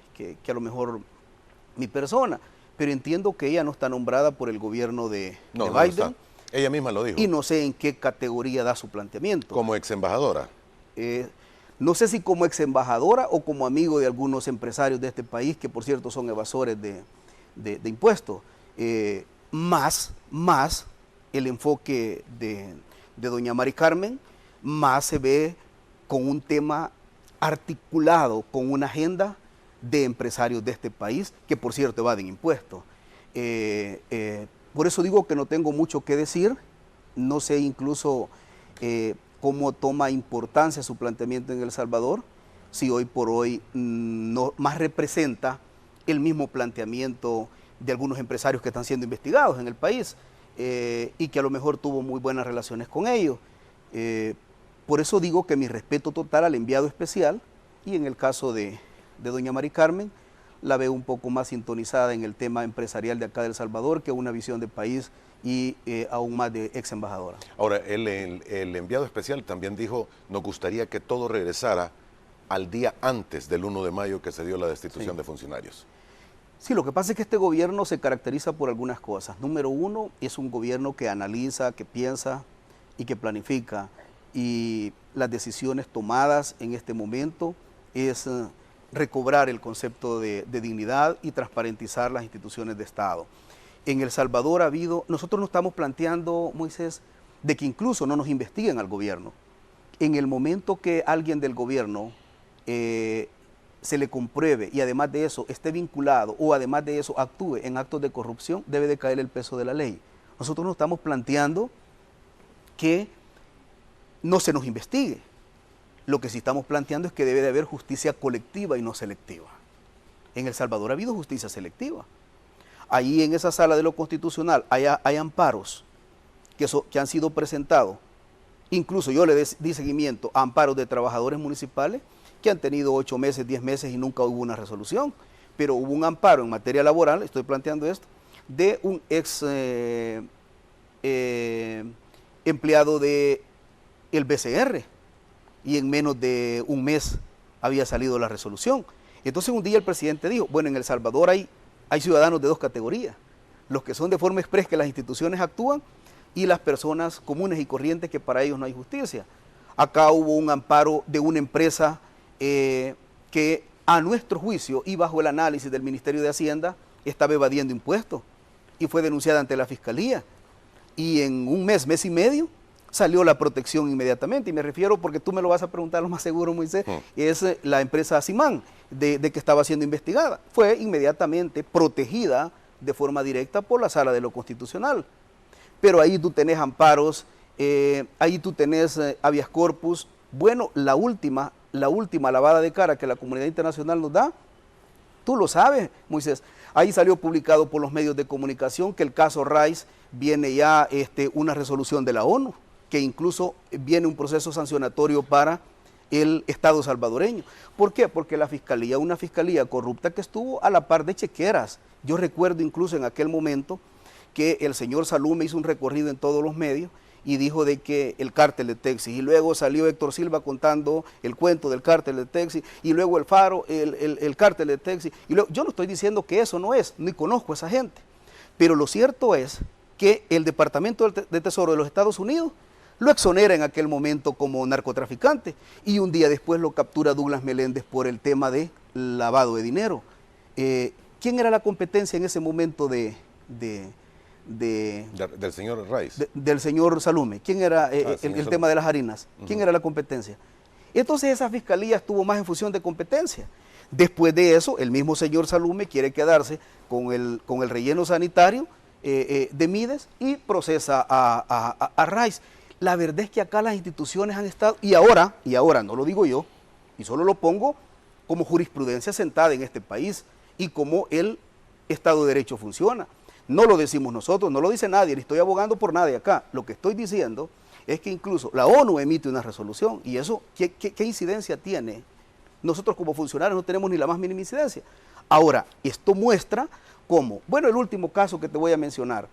a lo mejor mi persona, pero entiendo que ella no está nombrada por el gobierno de Biden. No está. Ella misma lo dijo. Y no sé en qué categoría da su planteamiento. Como ex embajadora. No sé si como ex embajadora o como amigo de algunos empresarios de este país, que por cierto son evasores de impuestos. Más el enfoque de doña Mari Carmen, más se ve con un tema articulado, con una agenda de empresarios de este país, que por cierto evaden impuestos. Por eso digo que no tengo mucho que decir, no sé incluso cómo toma importancia su planteamiento en El Salvador, si hoy por hoy no más representa el mismo planteamiento de algunos empresarios que están siendo investigados en el país y que a lo mejor tuvo muy buenas relaciones con ellos. Por eso digo que mi respeto total al enviado especial y en el caso de doña Mari Carmen, la veo un poco más sintonizada en el tema empresarial de acá de El Salvador que una visión de país y aún más de ex embajadora. Ahora, el enviado especial también dijo, nos gustaría que todo regresara al día antes del 1 de mayo que se dio la destitución de funcionarios. Sí, lo que pasa es que este gobierno se caracteriza por algunas cosas. Número uno, es un gobierno que analiza, que piensa y que planifica. Y las decisiones tomadas en este momento es recobrar el concepto de dignidad y transparentizar las instituciones de Estado. En El Salvador ha habido, nosotros nos estamos planteando, Moisés, de que incluso no nos investiguen al gobierno. En el momento que alguien del gobierno se le compruebe y además de eso esté vinculado o además de eso actúe en actos de corrupción, debe de caer el peso de la ley. Nosotros nos estamos planteando que no se nos investigue. Lo que sí estamos planteando es que debe de haber justicia colectiva y no selectiva. En El Salvador ha habido justicia selectiva. Ahí en esa sala de lo constitucional hay amparos que han sido presentados. Incluso yo le di seguimiento a amparos de trabajadores municipales que han tenido 8 meses, 10 meses y nunca hubo una resolución. Pero hubo un amparo en materia laboral, estoy planteando esto, de un ex empleado del BCR, y en menos de un mes había salido la resolución. Entonces un día el presidente dijo, bueno, en El Salvador hay ciudadanos de 2 categorías, los que son de forma expresa que las instituciones actúan y las personas comunes y corrientes que para ellos no hay justicia. Acá hubo un amparo de una empresa que a nuestro juicio y bajo el análisis del Ministerio de Hacienda estaba evadiendo impuestos y fue denunciada ante la Fiscalía. Y en un mes, mes y medio, salió la protección inmediatamente. Y me refiero, porque tú me lo vas a preguntar lo más seguro, Moisés, es la empresa Simán, de que estaba siendo investigada. Fue inmediatamente protegida de forma directa por la Sala de lo Constitucional. Pero ahí tú tenés amparos, ahí tú tenés habeas corpus. Bueno, la última lavada de cara que la comunidad internacional nos da, tú lo sabes, Moisés. Ahí salió publicado por los medios de comunicación que el caso Rice viene ya una resolución de la ONU, que incluso viene un proceso sancionatorio para el Estado salvadoreño. ¿Por qué? Porque la fiscalía, una fiscalía corrupta que estuvo a la par de chequeras. Yo recuerdo incluso en aquel momento que el señor Salume hizo un recorrido en todos los medios y dijo de que el cártel de Texas, y luego salió Héctor Silva contando el cuento del cártel de Texas, y luego el Faro, el cártel de Texas, y luego, yo no estoy diciendo que eso no es, ni conozco a esa gente, pero lo cierto es que el Departamento de Tesoro de los Estados Unidos lo exonera en aquel momento como narcotraficante, y un día después lo captura Douglas Meléndez por el tema de lavado de dinero. ¿Quién era la competencia en ese momento del señor Rice? Del señor Salume. ¿Quién era el tema de las harinas? ¿Quién era la competencia? Entonces esa fiscalía estuvo más en función de competencia. Después de eso, el mismo señor Salume quiere quedarse con el relleno sanitario de Mides y procesa a Rice. La verdad es que acá las instituciones han estado, y ahora no lo digo yo, y solo lo pongo como jurisprudencia sentada en este país y como el Estado de Derecho funciona. No lo decimos nosotros, no lo dice nadie, ni estoy abogando por nadie acá. Lo que estoy diciendo es que incluso la ONU emite una resolución, y eso, ¿qué incidencia tiene? Nosotros como funcionarios no tenemos ni la más mínima incidencia. Ahora, esto muestra cómo, bueno, el último caso que te voy a mencionar,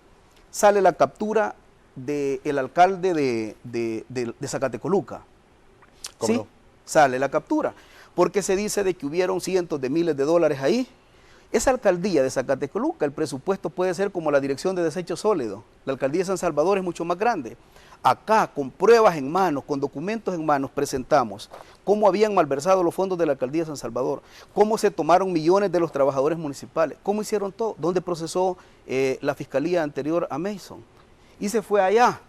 sale la captura del alcalde de Zacatecoluca. ¿Cómo ¿Sí? no? Sale la captura, porque se dice de que hubieron cientos de miles de dólares ahí. Esa alcaldía de Zacatecoluca, el presupuesto puede ser como la Dirección de Desechos Sólidos. La alcaldía de San Salvador es mucho más grande. Acá, con pruebas en manos, con documentos en manos, presentamos cómo habían malversado los fondos de la alcaldía de San Salvador, cómo se tomaron millones de los trabajadores municipales, cómo hicieron todo, dónde procesó la fiscalía anterior a Mason. Y se fue allá.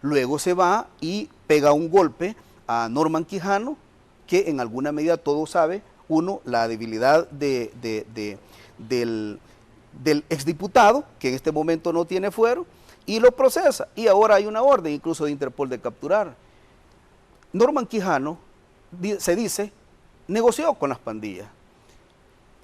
Luego se va y pega un golpe a Norman Quijano, que en alguna medida todo sabe, uno, la debilidad del exdiputado, que en este momento no tiene fuero, y lo procesa. Y ahora hay una orden incluso de Interpol de capturar. Norman Quijano, se dice, negoció con las pandillas.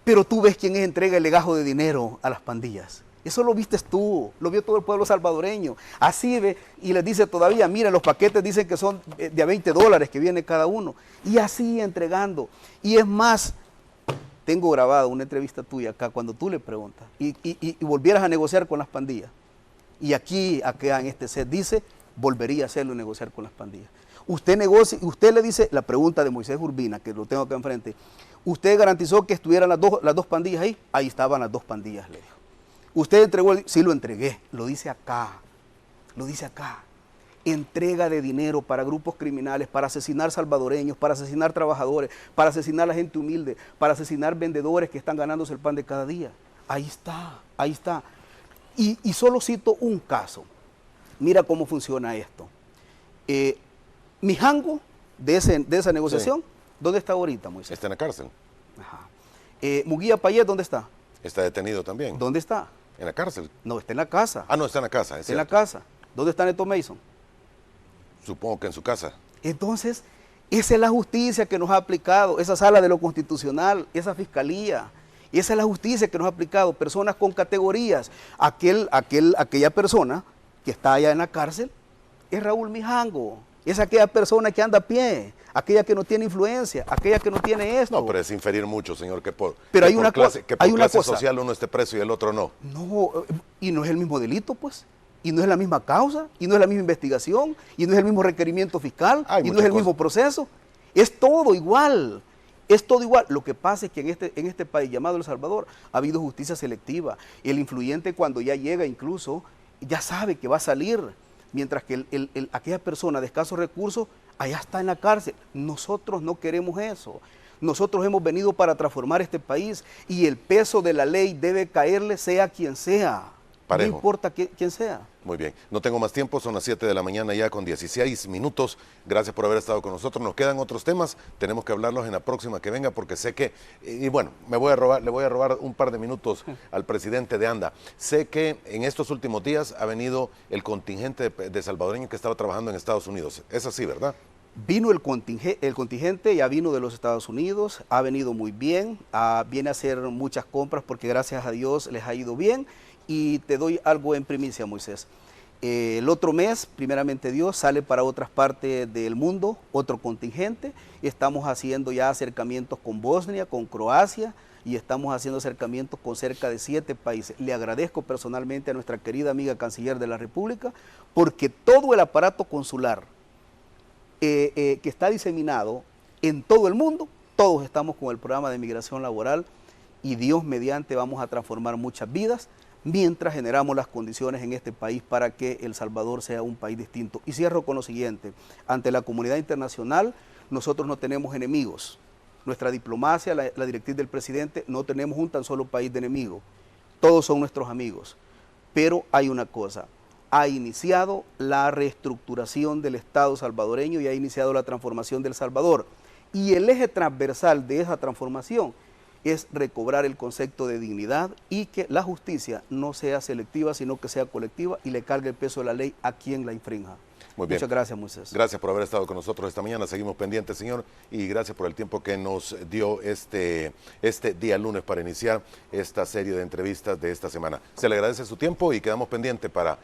Pero tú ves quién entrega el legajo de dinero a las pandillas. Eso lo viste tú, lo vio todo el pueblo salvadoreño. Así ve, y les dice todavía, mira, los paquetes dicen que son de a $20 que viene cada uno. Y así entregando. Y es más, tengo grabado una entrevista tuya acá cuando tú le preguntas y volvieras a negociar con las pandillas. Y aquí, acá en este set dice, volvería a hacerlo y negociar con las pandillas. Usted negocia, usted le dice, la pregunta de Moisés Urbina, que lo tengo acá enfrente, usted garantizó que estuvieran las dos pandillas ahí, ahí estaban las dos pandillas, le dijo. Usted entregó, sí lo entregué, lo dice acá, entrega de dinero para grupos criminales, para asesinar salvadoreños, para asesinar trabajadores, para asesinar a la gente humilde, para asesinar vendedores que están ganándose el pan de cada día. Ahí está, ahí está. Y solo cito un caso. Mira cómo funciona esto. Mijango, de esa negociación, sí. ¿Dónde está ahorita, Moisés? Está en la cárcel. Ajá. Muguía Payet, ¿dónde está? Está detenido también. ¿Dónde está? En la cárcel. No, está en la casa. Ah, no, está en la casa. Está en la casa. ¿Dónde está Neto Mason? Supongo que en su casa. Entonces, esa es la justicia que nos ha aplicado, esa sala de lo constitucional, esa fiscalía. Esa es la justicia que nos ha aplicado, personas con categorías. Aquella persona que está allá en la cárcel es Raúl Mijango. Es aquella persona que anda a pie, aquella que no tiene influencia, aquella que no tiene esto. No, pero es inferir mucho, señor, que por clase social uno esté preso y el otro no. No, y no es el mismo delito, pues. Y no es la misma causa, y no es la misma investigación, y no es el mismo requerimiento fiscal, y no es el mismo proceso. Es todo igual. Es todo igual. Lo que pasa es que en este país llamado El Salvador ha habido justicia selectiva. El influyente cuando ya llega incluso ya sabe que va a salir, mientras que aquella persona de escasos recursos allá está en la cárcel. Nosotros no queremos eso. Nosotros hemos venido para transformar este país y el peso de la ley debe caerle sea quien sea. Parejo. No importa quién sea. Muy bien. No tengo más tiempo, son las 7 de la mañana ya con 16 minutos. Gracias por haber estado con nosotros. Nos quedan otros temas, tenemos que hablarlos en la próxima que venga porque sé que, y bueno, le voy a robar un par de minutos al presidente de ANDA. Sé que en estos últimos días ha venido el contingente de salvadoreños que estaba trabajando en Estados Unidos. Es así, ¿verdad? Vino el contingente, ya vino de los Estados Unidos, ha venido muy bien, viene a hacer muchas compras porque gracias a Dios les ha ido bien. Y te doy algo en primicia, Moisés. El otro mes, primeramente Dios, sale para otras partes del mundo otro contingente. Estamos haciendo ya acercamientos con Bosnia, con Croacia, y estamos haciendo acercamientos con cerca de 7 países. Le agradezco personalmente a nuestra querida amiga canciller de la República, porque todo el aparato consular que está diseminado en todo el mundo, todos estamos con el programa de migración laboral, y Dios mediante vamos a transformar muchas vidas, mientras generamos las condiciones en este país para que El Salvador sea un país distinto. Y cierro con lo siguiente, ante la comunidad internacional nosotros no tenemos enemigos. Nuestra diplomacia, la directriz del presidente, no tenemos un tan solo país de enemigo. Todos son nuestros amigos. Pero hay una cosa, ha iniciado la reestructuración del Estado salvadoreño y ha iniciado la transformación del Salvador. Y el eje transversal de esa transformación es recobrar el concepto de dignidad y que la justicia no sea selectiva, sino que sea colectiva y le cargue el peso de la ley a quien la infrinja. Muy bien. Muchas gracias, Moisés. Gracias por haber estado con nosotros esta mañana. Seguimos pendientes, señor, y gracias por el tiempo que nos dio este día lunes para iniciar esta serie de entrevistas de esta semana. Se le agradece su tiempo y quedamos pendientes para...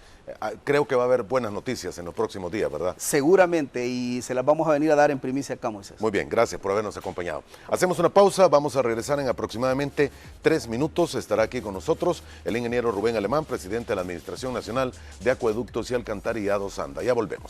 creo que va a haber buenas noticias en los próximos días, ¿verdad? Seguramente, y se las vamos a venir a dar en primicia acá, Moisés. Muy bien, gracias por habernos acompañado. Hacemos una pausa, vamos a regresar en aproximadamente 3 minutos. Estará aquí con nosotros el ingeniero Rubén Alemán, presidente de la Administración Nacional de Acueductos y Alcantarillados ANDA. Ya volvemos.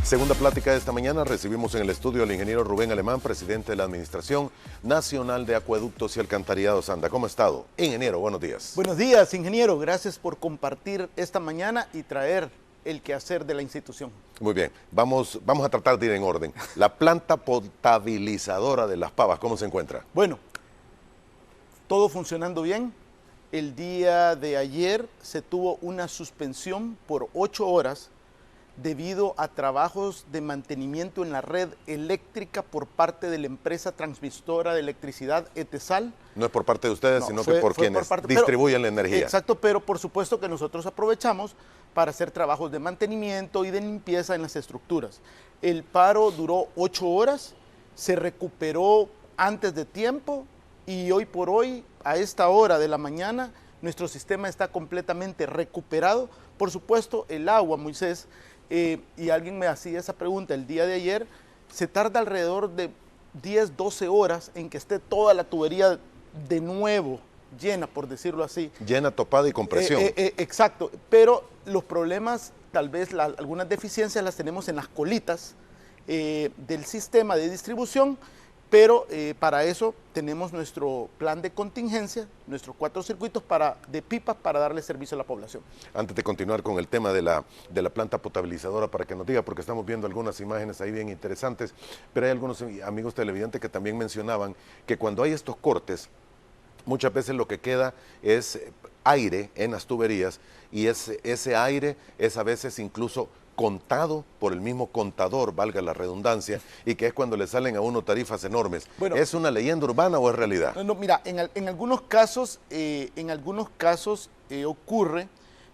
Segunda plática de esta mañana, recibimos en el estudio al ingeniero Rubén Alemán, presidente de la Administración Nacional de Acueductos y Alcantarillados ANDA. ¿Cómo ha estado? Ingeniero, buenos días. Buenos días, ingeniero. Gracias por compartir esta mañana y traer el quehacer de la institución. Muy bien, vamos a tratar de ir en orden. La planta potabilizadora de Las Pavas, ¿cómo se encuentra? Bueno, todo funcionando bien. El día de ayer se tuvo una suspensión por 8 horas debido a trabajos de mantenimiento en la red eléctrica por parte de la empresa transmisora de electricidad ETESAL. No es por parte de ustedes, sino que por quienes distribuyen la energía. Exacto, pero por supuesto que nosotros aprovechamos para hacer trabajos de mantenimiento y de limpieza en las estructuras. El paro duró 8 horas, se recuperó antes de tiempo y hoy por hoy, a esta hora de la mañana, nuestro sistema está completamente recuperado. Por supuesto, el agua, Moisés, y alguien me hacía esa pregunta el día de ayer, se tarda alrededor de 10, 12 horas en que esté toda la tubería de nuevo llena, por decirlo así. Llena, topada y con presión. Exacto, pero los problemas, tal vez algunas deficiencias las tenemos en las colitas del sistema de distribución, pero para eso tenemos nuestro plan de contingencia, nuestros 4 circuitos de pipas para darle servicio a la población. Antes de continuar con el tema de la planta potabilizadora, para que nos diga, porque estamos viendo algunas imágenes ahí bien interesantes, pero hay algunos amigos televidentes que también mencionaban que cuando hay estos cortes, muchas veces lo que queda es aire en las tuberías y ese aire es a veces incluso contado por el mismo contador, valga la redundancia, y que es cuando le salen a uno tarifas enormes. Bueno, ¿es una leyenda urbana o es realidad? No, mira, en algunos casos, ocurre,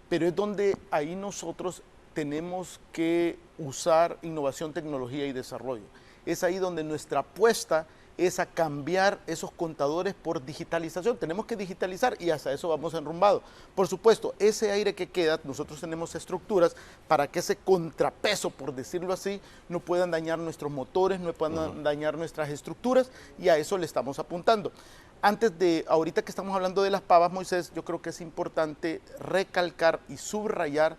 pero es donde ahí nosotros tenemos que usar innovación, tecnología y desarrollo. Es ahí donde nuestra apuesta es a cambiar esos contadores por digitalización. Tenemos que digitalizar y hasta eso vamos enrumbado. Por supuesto, ese aire que queda, nosotros tenemos estructuras para que ese contrapeso, por decirlo así, no puedan dañar nuestros motores, no puedan dañar nuestras estructuras, y a eso le estamos apuntando. Ahorita que estamos hablando de las pavas, Moisés, yo creo que es importante recalcar y subrayar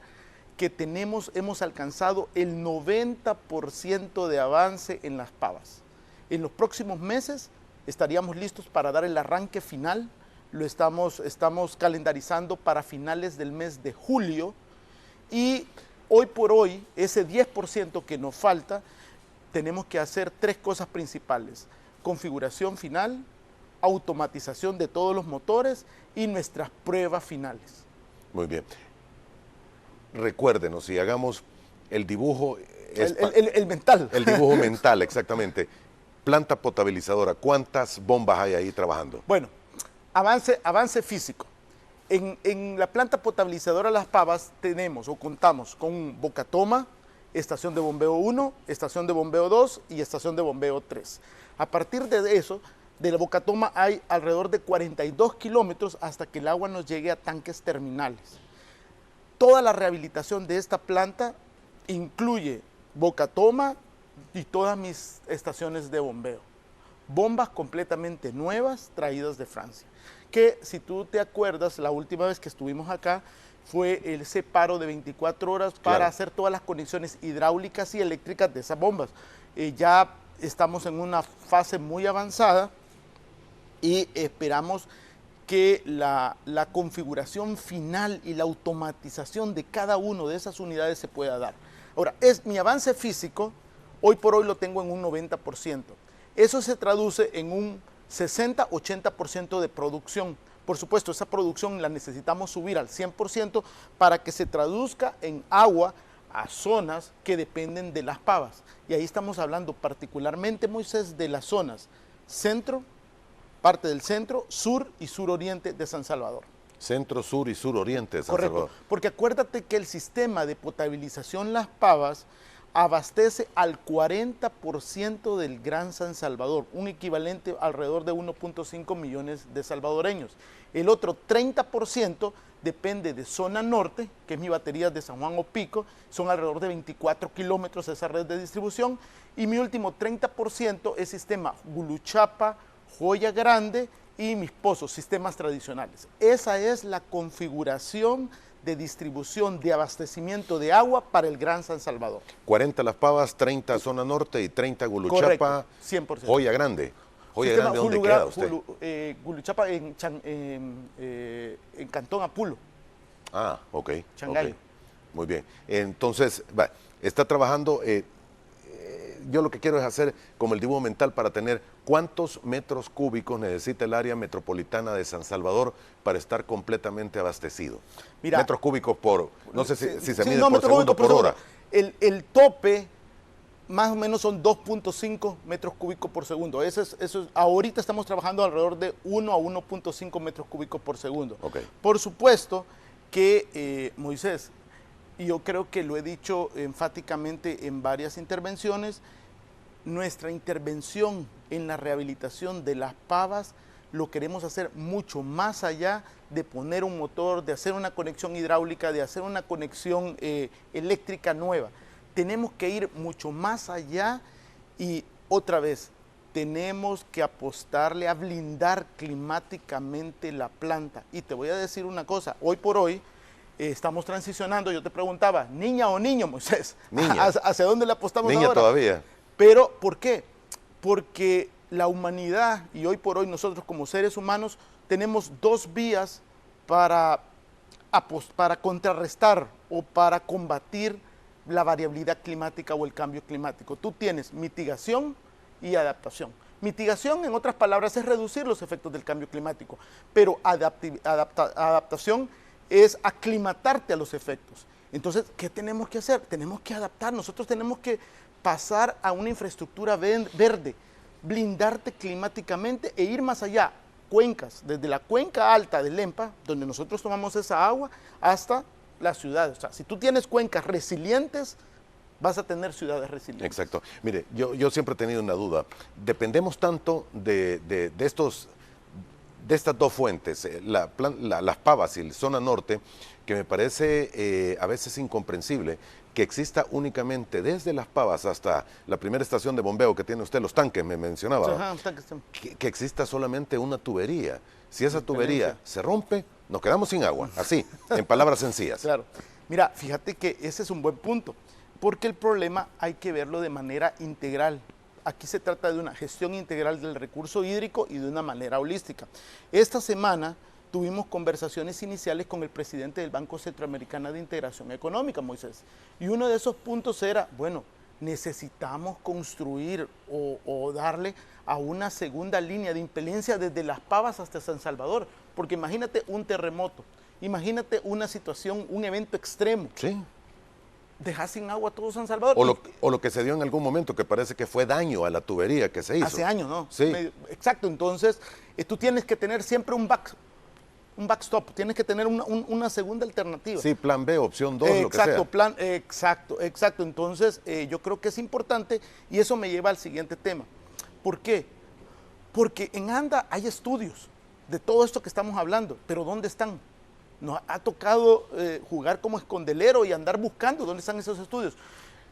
que hemos alcanzado el 90% de avance en las pavas. En los próximos meses estaríamos listos para dar el arranque final. Lo estamos calendarizando para finales del mes de julio. Y hoy por hoy, ese 10% que nos falta, tenemos que hacer 3 cosas principales: configuración final, automatización de todos los motores y nuestras pruebas finales. Muy bien. Recuérdenos, si hagamos el dibujo... El mental. El dibujo mental, exactamente. Planta potabilizadora, ¿cuántas bombas hay ahí trabajando? Bueno, avance físico. En la planta potabilizadora Las Pavas contamos con un bocatoma, estación de bombeo 1, estación de bombeo 2 y estación de bombeo 3. A partir de eso, de la bocatoma hay alrededor de 42 kilómetros hasta que el agua nos llegue a tanques terminales. Toda la rehabilitación de esta planta incluye bocatoma y todas mis estaciones de bombeo. Bombas completamente nuevas traídas de Francia. Que si tú te acuerdas, la última vez que estuvimos acá fue ese paro de 24 horas para hacer todas las conexiones hidráulicas y eléctricas de esas bombas. Ya estamos en una fase muy avanzada y esperamos que la configuración final y la automatización de cada una de esas unidades se pueda dar. Ahora, mi avance físico, hoy por hoy lo tengo en un 90%. Eso se traduce en un 60-80% de producción. Por supuesto, esa producción la necesitamos subir al 100% para que se traduzca en agua a zonas que dependen de las pavas. Y ahí estamos hablando particularmente, Moisés, de las zonas centro, parte del centro, sur y suroriente de San Salvador. Centro, sur y suroriente de San Salvador. Correcto, porque acuérdate que el sistema de potabilización Las Pavas abastece al 40% del Gran San Salvador, un equivalente alrededor de 1.5 millones de salvadoreños. El otro 30% depende de zona norte, que es mi batería de San Juan Opico, son alrededor de 24 kilómetros esa red de distribución, y mi último 30% es sistema Guluchapa, Joya Grande y Mis Pozos, sistemas tradicionales. Esa es la configuración de distribución, de abastecimiento de agua para el Gran San Salvador. 40 Las Pavas, 30 zona norte y 30 Guluchapa. Correcto, 100%. Joya Grande. Joya Grande, ¿dónde queda usted? Guluchapa en Cantón Apulo. Ah, ok. Changayo. Okay. Muy bien. Entonces, está trabajando, yo lo que quiero es hacer como el dibujo mental para tener cuántos metros cúbicos necesita el área metropolitana de San Salvador para estar completamente abastecido. Mira, metros cúbicos por, no sé si se mide por segundo, por hora. El tope más o menos son 2.5 metros cúbicos por segundo. Ahorita estamos trabajando alrededor de 1 a 1.5 metros cúbicos por segundo. Okay. Por supuesto que, Moisés, y yo creo que lo he dicho enfáticamente en varias intervenciones, nuestra intervención en la rehabilitación de Las Pavas lo queremos hacer mucho más allá de poner un motor, de hacer una conexión hidráulica, de hacer una conexión eléctrica nueva. Tenemos que ir mucho más allá y otra vez, tenemos que apostarle a blindar climáticamente la planta. Y te voy a decir una cosa, hoy por hoy estamos transicionando, yo te preguntaba, ¿niña o niño, Moisés? Niña. ¿Hacia dónde le apostamos Niña ahora? todavía. Pero, ¿por qué? Porque la humanidad, y hoy por hoy nosotros como seres humanos, tenemos dos vías para contrarrestar o para combatir la variabilidad climática o el cambio climático. Tú tienes mitigación y adaptación. Mitigación, en otras palabras, es reducir los efectos del cambio climático, pero adaptación es aclimatarte a los efectos. Entonces, ¿qué tenemos que hacer? Tenemos que adaptar, nosotros tenemos que pasar a una infraestructura verde, blindarte climáticamente e ir más allá. Cuencas, desde la cuenca alta del Lempa, donde nosotros tomamos esa agua, hasta las ciudades. O sea, si tú tienes cuencas resilientes, vas a tener ciudades resilientes. Exacto. Mire, yo siempre he tenido una duda. Dependemos tanto de estas dos fuentes, las Pavas y el Zona Norte, que me parece a veces incomprensible que exista únicamente desde Las Pavas hasta la primera estación de bombeo que tiene usted, los tanques, me mencionaba, Ajá, tanques. que exista solamente una tubería. Si esa tubería se rompe, nos quedamos sin agua, así, en palabras sencillas. Claro. Mira, fíjate que ese es un buen punto, porque el problema hay que verlo de manera integral. Aquí se trata de una gestión integral del recurso hídrico y de una manera holística. Esta semana tuvimos conversaciones iniciales con el presidente del Banco Centroamericano de Integración Económica, Moisés, y uno de esos puntos era, bueno, necesitamos construir o darle a una segunda línea de impelencia desde Las Pavas hasta San Salvador, porque imagínate un terremoto, imagínate una situación, un evento extremo. Sí. Dejar sin agua a todo San Salvador. O lo que se dio en algún momento, que parece que fue daño a la tubería que se hizo. Hace años, ¿no? Sí. Exacto, entonces tú tienes que tener siempre un backstop, tienes que tener una segunda alternativa. Sí, plan B, opción 2, lo que sea. Exacto. Entonces, yo creo que es importante y eso me lleva al siguiente tema. ¿Por qué? Porque en ANDA hay estudios de todo esto que estamos hablando, pero ¿dónde están? Nos ha tocado jugar como escondelero y andar buscando dónde están esos estudios.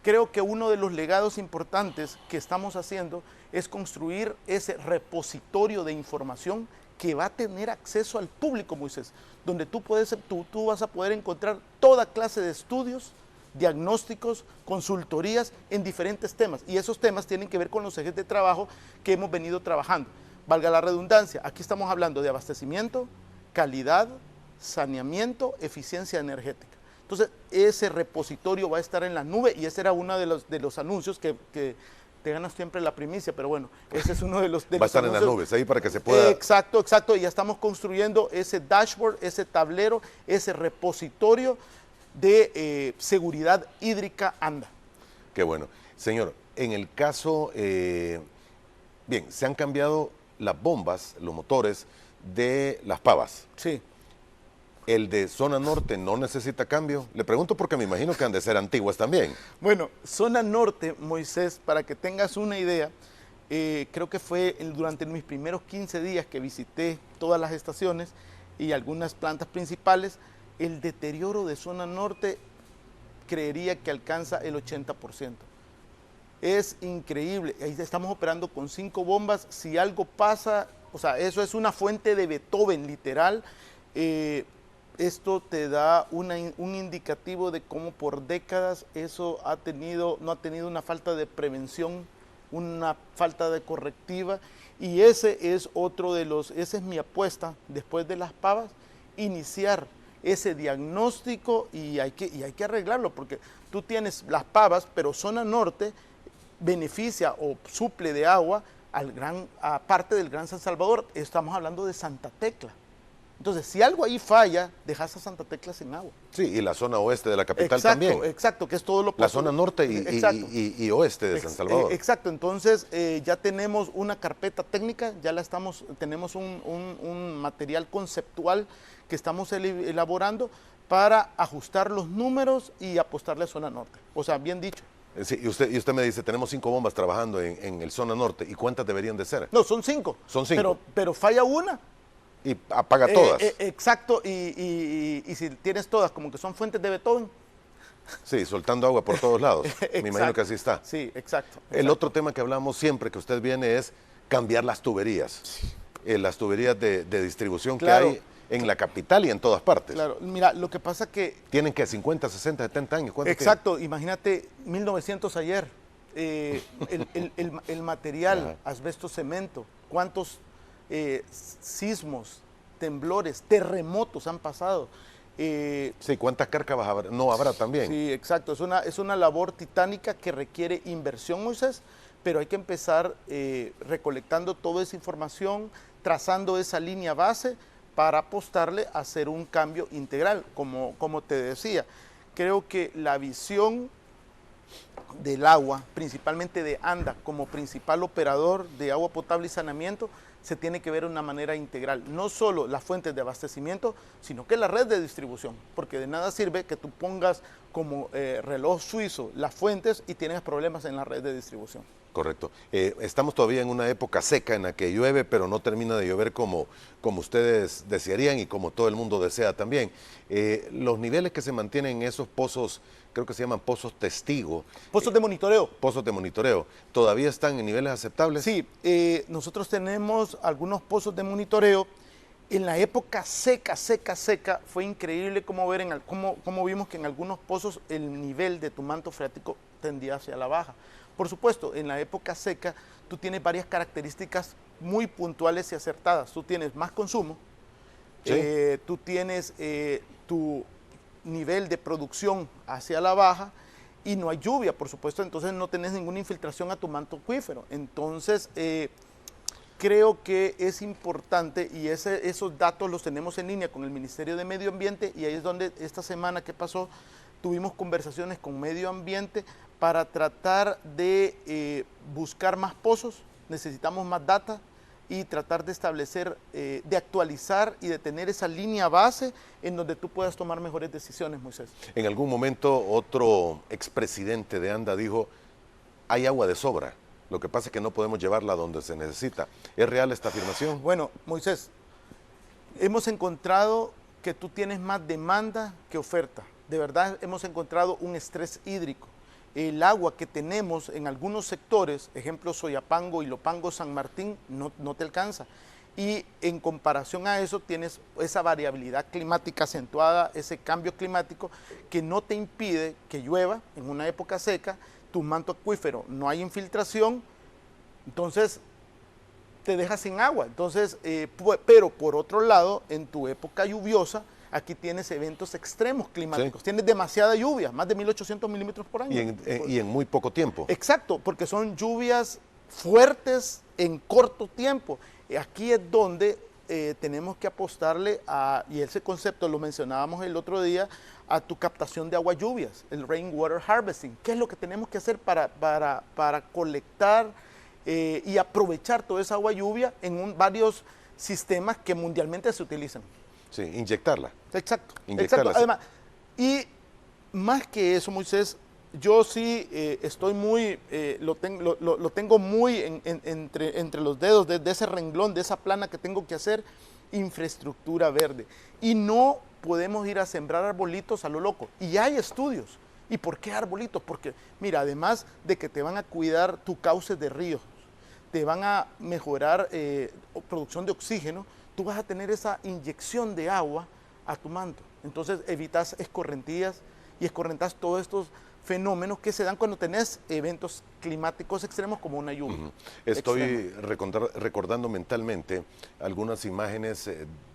Creo que uno de los legados importantes que estamos haciendo es construir ese repositorio de información que va a tener acceso al público, Moisés, donde tú vas a poder encontrar toda clase de estudios, diagnósticos, consultorías en diferentes temas. Y esos temas tienen que ver con los ejes de trabajo que hemos venido trabajando. Valga la redundancia, aquí estamos hablando de abastecimiento, calidad, saneamiento, eficiencia energética. Entonces, ese repositorio va a estar en la nube y ese era uno de los anuncios que te ganas siempre la primicia, pero bueno, ese es uno de los va a estar anuncios. en las nubes, ahí para que se pueda... Exacto, y ya estamos construyendo ese dashboard, ese tablero, ese repositorio de seguridad hídrica ANDA. Qué bueno. Señor, en el caso, bien, se han cambiado las bombas, los motores de Las Pavas. Sí. ¿El de Zona Norte no necesita cambio? Le pregunto porque me imagino que han de ser antiguas también. Bueno, Zona Norte, Moisés, para que tengas una idea, creo que fue durante mis primeros 15 días que visité todas las estaciones y algunas plantas principales, el deterioro de Zona Norte creería que alcanza el 80%. Es increíble, ahí estamos operando con 5 bombas, si algo pasa, o sea, eso es una fuente de Beethoven, literal. Esto te da un indicativo de cómo por décadas eso no ha tenido una falta de prevención, una falta de correctiva, y ese es esa es mi apuesta después de Las Pavas, iniciar ese diagnóstico y hay que arreglarlo, porque tú tienes Las Pavas, pero Zona Norte beneficia o suple de agua a parte del Gran San Salvador. Estamos hablando de Santa Tecla. Entonces, si algo ahí falla, dejas a Santa Tecla sin agua. Sí, y la zona oeste de la capital también. Exacto, que es todo lo la zona norte y oeste de San Salvador. Exacto, entonces ya tenemos una carpeta técnica, tenemos un material conceptual que estamos elaborando para ajustar los números y apostarle a Zona Norte. O sea, bien dicho. Sí, y usted me dice, tenemos 5 bombas trabajando en el Zona Norte. ¿Y cuántas deberían de ser? No, son 5. Son 5. Pero falla una. Y apaga todas. Exacto, y si tienes todas como que son fuentes de Beethoven, Sí, soltando agua por todos lados. Me imagino que así está. Sí, exacto. El otro tema que hablamos siempre que usted viene es cambiar las tuberías. Las tuberías de distribución Claro. que hay en la capital y en todas partes. Claro, mira, lo que pasa que... Tienen que 50, 60, 70 años. ¿Cuánto Exacto, imagínate 1900 ayer, el material, asbesto cemento, cuántos sismos, temblores, terremotos han pasado. Sí, ¿cuántas cárcavas no habrá también? Sí, exacto, es una labor titánica que requiere inversión, Moisés, pero hay que empezar recolectando toda esa información, trazando esa línea base para apostarle a hacer un cambio integral, como te decía. Creo que la visión del agua, principalmente de ANDA, como principal operador de agua potable y saneamiento, se tiene que ver de una manera integral. No solo las fuentes de abastecimiento, sino que la red de distribución, porque de nada sirve que tú pongas como reloj suizo las fuentes y tienes problemas en la red de distribución. Correcto. Estamos todavía en una época seca en la que llueve, pero no termina de llover como ustedes desearían y como todo el mundo desea también. Los niveles que se mantienen en esos pozos, creo que se llaman pozos testigo. Pozos de monitoreo. Pozos de monitoreo. ¿Todavía están en niveles aceptables? Sí, nosotros tenemos algunos pozos de monitoreo. En la época seca, fue increíble cómo vimos que en algunos pozos el nivel de tu manto freático tendía hacia la baja. Por supuesto, en la época seca tú tienes varias características muy puntuales y acertadas. Tú tienes más consumo, ¿sí? Tú tienes tu nivel de producción hacia la baja y no hay lluvia, por supuesto, entonces no tenés ninguna infiltración a tu manto acuífero. Entonces, creo que es importante y esos datos los tenemos en línea con el Ministerio de Medio Ambiente y ahí es donde esta semana que pasó tuvimos conversaciones con Medio Ambiente para tratar de buscar más pozos, necesitamos más data y tratar de establecer, de actualizar y de tener esa línea base en donde tú puedas tomar mejores decisiones, Moisés. En algún momento otro expresidente de ANDA dijo, hay agua de sobra, lo que pasa es que no podemos llevarla donde se necesita. ¿Es real esta afirmación? Bueno, Moisés, hemos encontrado que tú tienes más demanda que oferta. De verdad hemos encontrado un estrés hídrico. El agua que tenemos en algunos sectores, ejemplo Soyapango, Ilopango, San Martín, no te alcanza. Y en comparación a eso tienes esa variabilidad climática acentuada, ese cambio climático que no te impide que llueva en una época seca, tu manto acuífero no hay infiltración, entonces te dejas sin agua. Entonces, pero por otro lado, en tu época lluviosa, aquí tienes eventos extremos climáticos, sí. Tienes demasiada lluvia, más de 1800 milímetros por año. Y en muy poco tiempo. Exacto, porque son lluvias fuertes en corto tiempo. Aquí es donde tenemos que apostarle a, y ese concepto lo mencionábamos el otro día, a tu captación de agua lluvias, el rainwater harvesting. ¿Qué es lo que tenemos que hacer para colectar y aprovechar toda esa agua lluvia en varios sistemas que mundialmente se utilizan? Sí, inyectarla. Exacto. Inyectarla. Exacto. Además, y más que eso, Moisés, yo sí estoy muy, lo tengo muy entre los dedos de ese renglón, de esa plana que tengo que hacer, infraestructura verde. Y no podemos ir a sembrar arbolitos a lo loco. Y hay estudios. ¿Y por qué arbolitos? Porque, mira, además de que te van a cuidar tu cauce de ríos, te van a mejorar producción de oxígeno, tú vas a tener esa inyección de agua a tu manto. Entonces evitas escorrentías y escorrentas todos estos fenómenos que se dan cuando tenés eventos climáticos extremos como una lluvia. Estoy recordando mentalmente algunas imágenes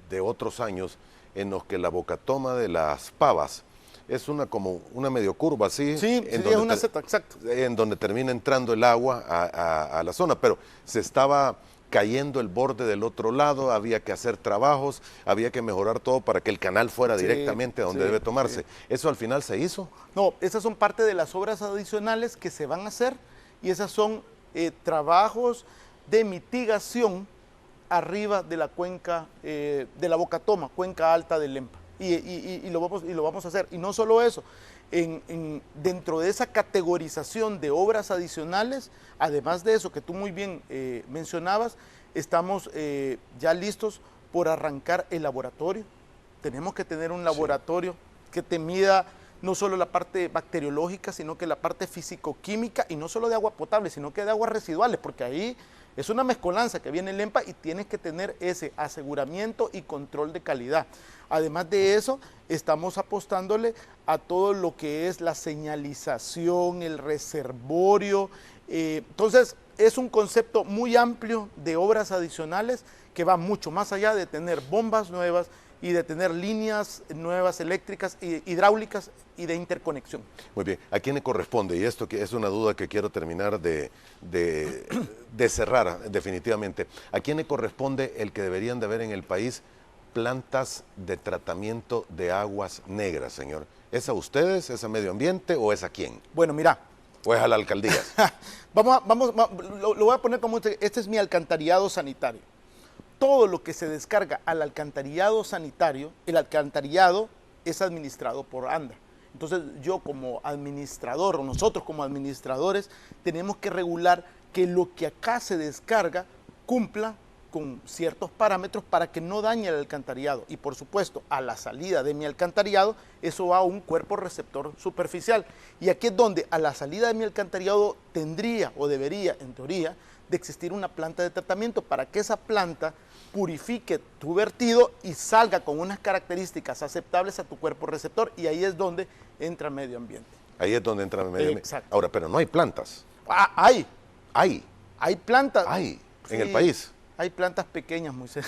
de otros años en los que la bocatoma de las pavas es como una medio curva así. Sí, es una seta, exacto. En donde termina entrando el agua a la zona, pero se estaba cayendo el borde del otro lado, había que hacer trabajos, había que mejorar todo para que el canal fuera directamente a donde debe tomarse. Sí. ¿Eso al final se hizo? No, esas son parte de las obras adicionales que se van a hacer y esas son trabajos de mitigación arriba de la cuenca, de la bocatoma, cuenca alta del Lempa. Y lo vamos a hacer. Y no solo eso, dentro de esa categorización de obras adicionales, además de eso que tú muy bien mencionabas, estamos ya listos por arrancar el laboratorio. Tenemos que tener un laboratorio que te mida no solo la parte bacteriológica, sino que la parte físico-química, y no solo de agua potable, sino que de aguas residuales, porque ahí es una mezcolanza que viene el EMPA y tienes que tener ese aseguramiento y control de calidad. Además de eso, estamos apostándole a todo lo que es la señalización, el reservorio. Entonces, es un concepto muy amplio de obras adicionales que va mucho más allá de tener bombas nuevas y de tener líneas nuevas eléctricas, hidráulicas y de interconexión. Muy bien, ¿a quién le corresponde? Y esto que es una duda que quiero terminar de cerrar definitivamente. ¿A quién le corresponde el que deberían de haber en el país plantas de tratamiento de aguas negras, señor? ¿Es a ustedes, es a medio ambiente o es a quién? Bueno, mira. ¿O es a la alcaldía? Lo voy a poner como este es mi alcantarillado sanitario. Todo lo que se descarga al alcantarillado sanitario, el alcantarillado es administrado por ANDA. Entonces yo como administrador, o nosotros como administradores, tenemos que regular que lo que acá se descarga cumpla con ciertos parámetros para que no dañe el alcantarillado. Y por supuesto, a la salida de mi alcantarillado, eso va a un cuerpo receptor superficial. Y aquí es donde a la salida de mi alcantarillado tendría o debería, en teoría, de existir una planta de tratamiento para que esa planta purifique tu vertido y salga con unas características aceptables a tu cuerpo receptor, y ahí es donde entra medio ambiente. Ahí es donde entra medio ambiente. Exacto. Ahora, pero no hay plantas. Hay plantas. Hay, sí, en el país. Hay plantas pequeñas, Moisés.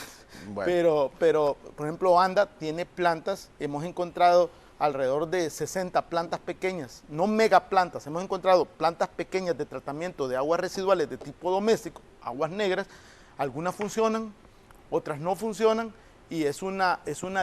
Bueno. Pero, por ejemplo, ANDA tiene plantas, hemos encontrado alrededor de 60 plantas pequeñas, no megaplantas, hemos encontrado plantas pequeñas de tratamiento de aguas residuales de tipo doméstico, aguas negras, algunas funcionan, otras no funcionan, y es una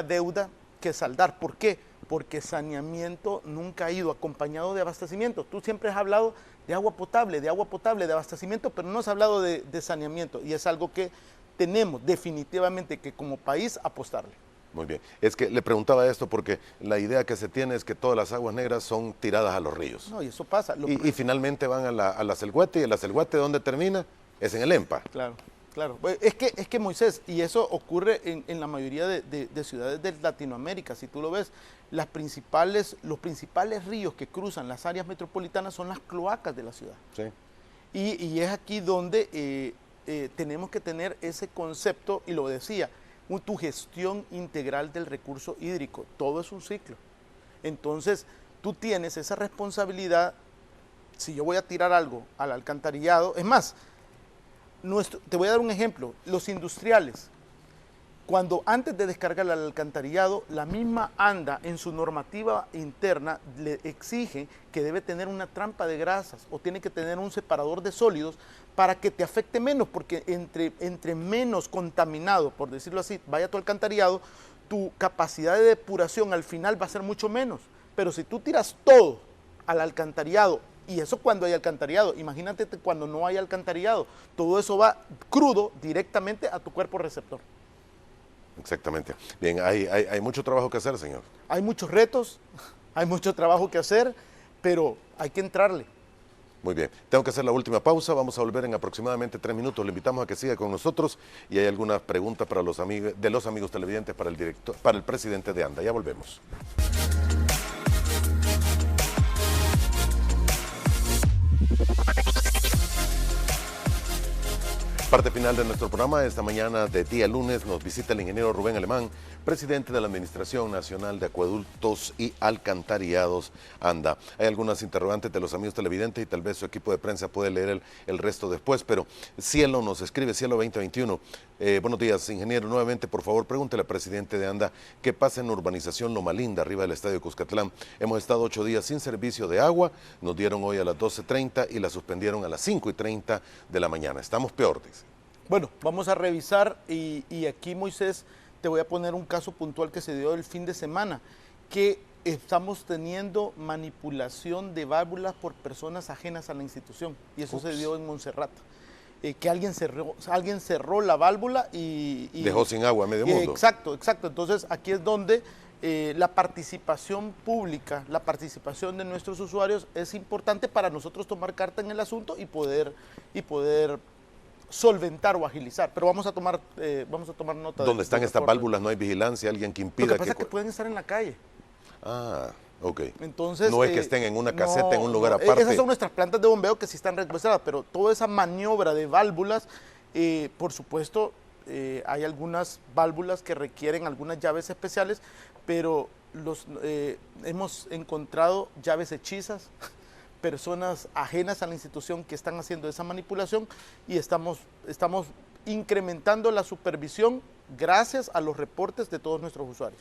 deuda que saldar. ¿Por qué? Porque saneamiento nunca ha ido acompañado de abastecimiento. Tú siempre has hablado de agua potable, de abastecimiento, pero no has hablado de saneamiento, y es algo que tenemos definitivamente que como país apostarle. Muy bien. Es que le preguntaba esto porque la idea que se tiene es que todas las aguas negras son tiradas a los ríos. No, y eso pasa. Y finalmente van a la Celguate, y en la Celguate, ¿dónde termina? Es en el EMPA. Claro. Claro, es que Moisés, y eso ocurre en la mayoría de ciudades de Latinoamérica, si tú lo ves, los principales ríos que cruzan las áreas metropolitanas son las cloacas de la ciudad. Sí. Y es aquí donde tenemos que tener ese concepto, y lo decía, tu gestión integral del recurso hídrico, todo es un ciclo. Entonces, tú tienes esa responsabilidad. Si yo voy a tirar algo al alcantarillado, es más, te voy a dar un ejemplo, los industriales, cuando antes de descargar al alcantarillado, la misma ANDA en su normativa interna le exige que debe tener una trampa de grasas o tiene que tener un separador de sólidos para que te afecte menos, porque entre menos contaminado, por decirlo así, vaya tu alcantarillado, tu capacidad de depuración al final va a ser mucho menos. Pero si tú tiras todo al alcantarillado, y eso cuando hay alcantarillado, imagínate cuando no hay alcantarillado, todo eso va crudo directamente a tu cuerpo receptor. Exactamente. Bien, hay mucho trabajo que hacer, señor. Hay muchos retos, hay mucho trabajo que hacer, pero hay que entrarle. Muy bien. Tengo que hacer la última pausa. Vamos a volver en aproximadamente 3 minutos. Le invitamos a que siga con nosotros y hay algunas preguntas para los amigos televidentes para el presidente de ANDA. Ya volvemos. Parte final de nuestro programa. Esta mañana de día lunes nos visita el ingeniero Rubén Alemán, presidente de la Administración Nacional de Acueductos y Alcantarillados, ANDA. Hay algunas interrogantes de los amigos televidentes y tal vez su equipo de prensa puede leer el resto después, pero Cielo nos escribe, Cielo 2021. Buenos días, ingeniero. Nuevamente, por favor, pregúntele al presidente de ANDA qué pasa en la urbanización Loma Linda, arriba del Estadio Cuscatlán. Hemos estado 8 días sin servicio de agua, nos dieron hoy a las 12:30 y la suspendieron a las 5:30 de la mañana. Estamos peor, dice. Bueno, vamos a revisar y aquí, Moisés, te voy a poner un caso puntual que se dio el fin de semana, que estamos teniendo manipulación de válvulas por personas ajenas a la institución, y eso se dio en Montserrat. Que alguien cerró la válvula y dejó sin agua a medio mundo. Exacto. Entonces, aquí es donde la participación pública, la participación de nuestros usuarios es importante para nosotros tomar carta en el asunto y poder solventar o agilizar, pero vamos a tomar nota. ¿Dónde están estas válvulas? ¿No hay vigilancia? ¿Alguien que impida? Lo que pasa es que pueden estar en la calle. Ah, Ok. Entonces, no es que estén en una caseta, en un lugar aparte. Esas son nuestras plantas de bombeo que sí están registradas, pero toda esa maniobra de válvulas, por supuesto, hay algunas válvulas que requieren algunas llaves especiales, pero hemos encontrado llaves hechizas, personas ajenas a la institución que están haciendo esa manipulación, y estamos incrementando la supervisión gracias a los reportes de todos nuestros usuarios.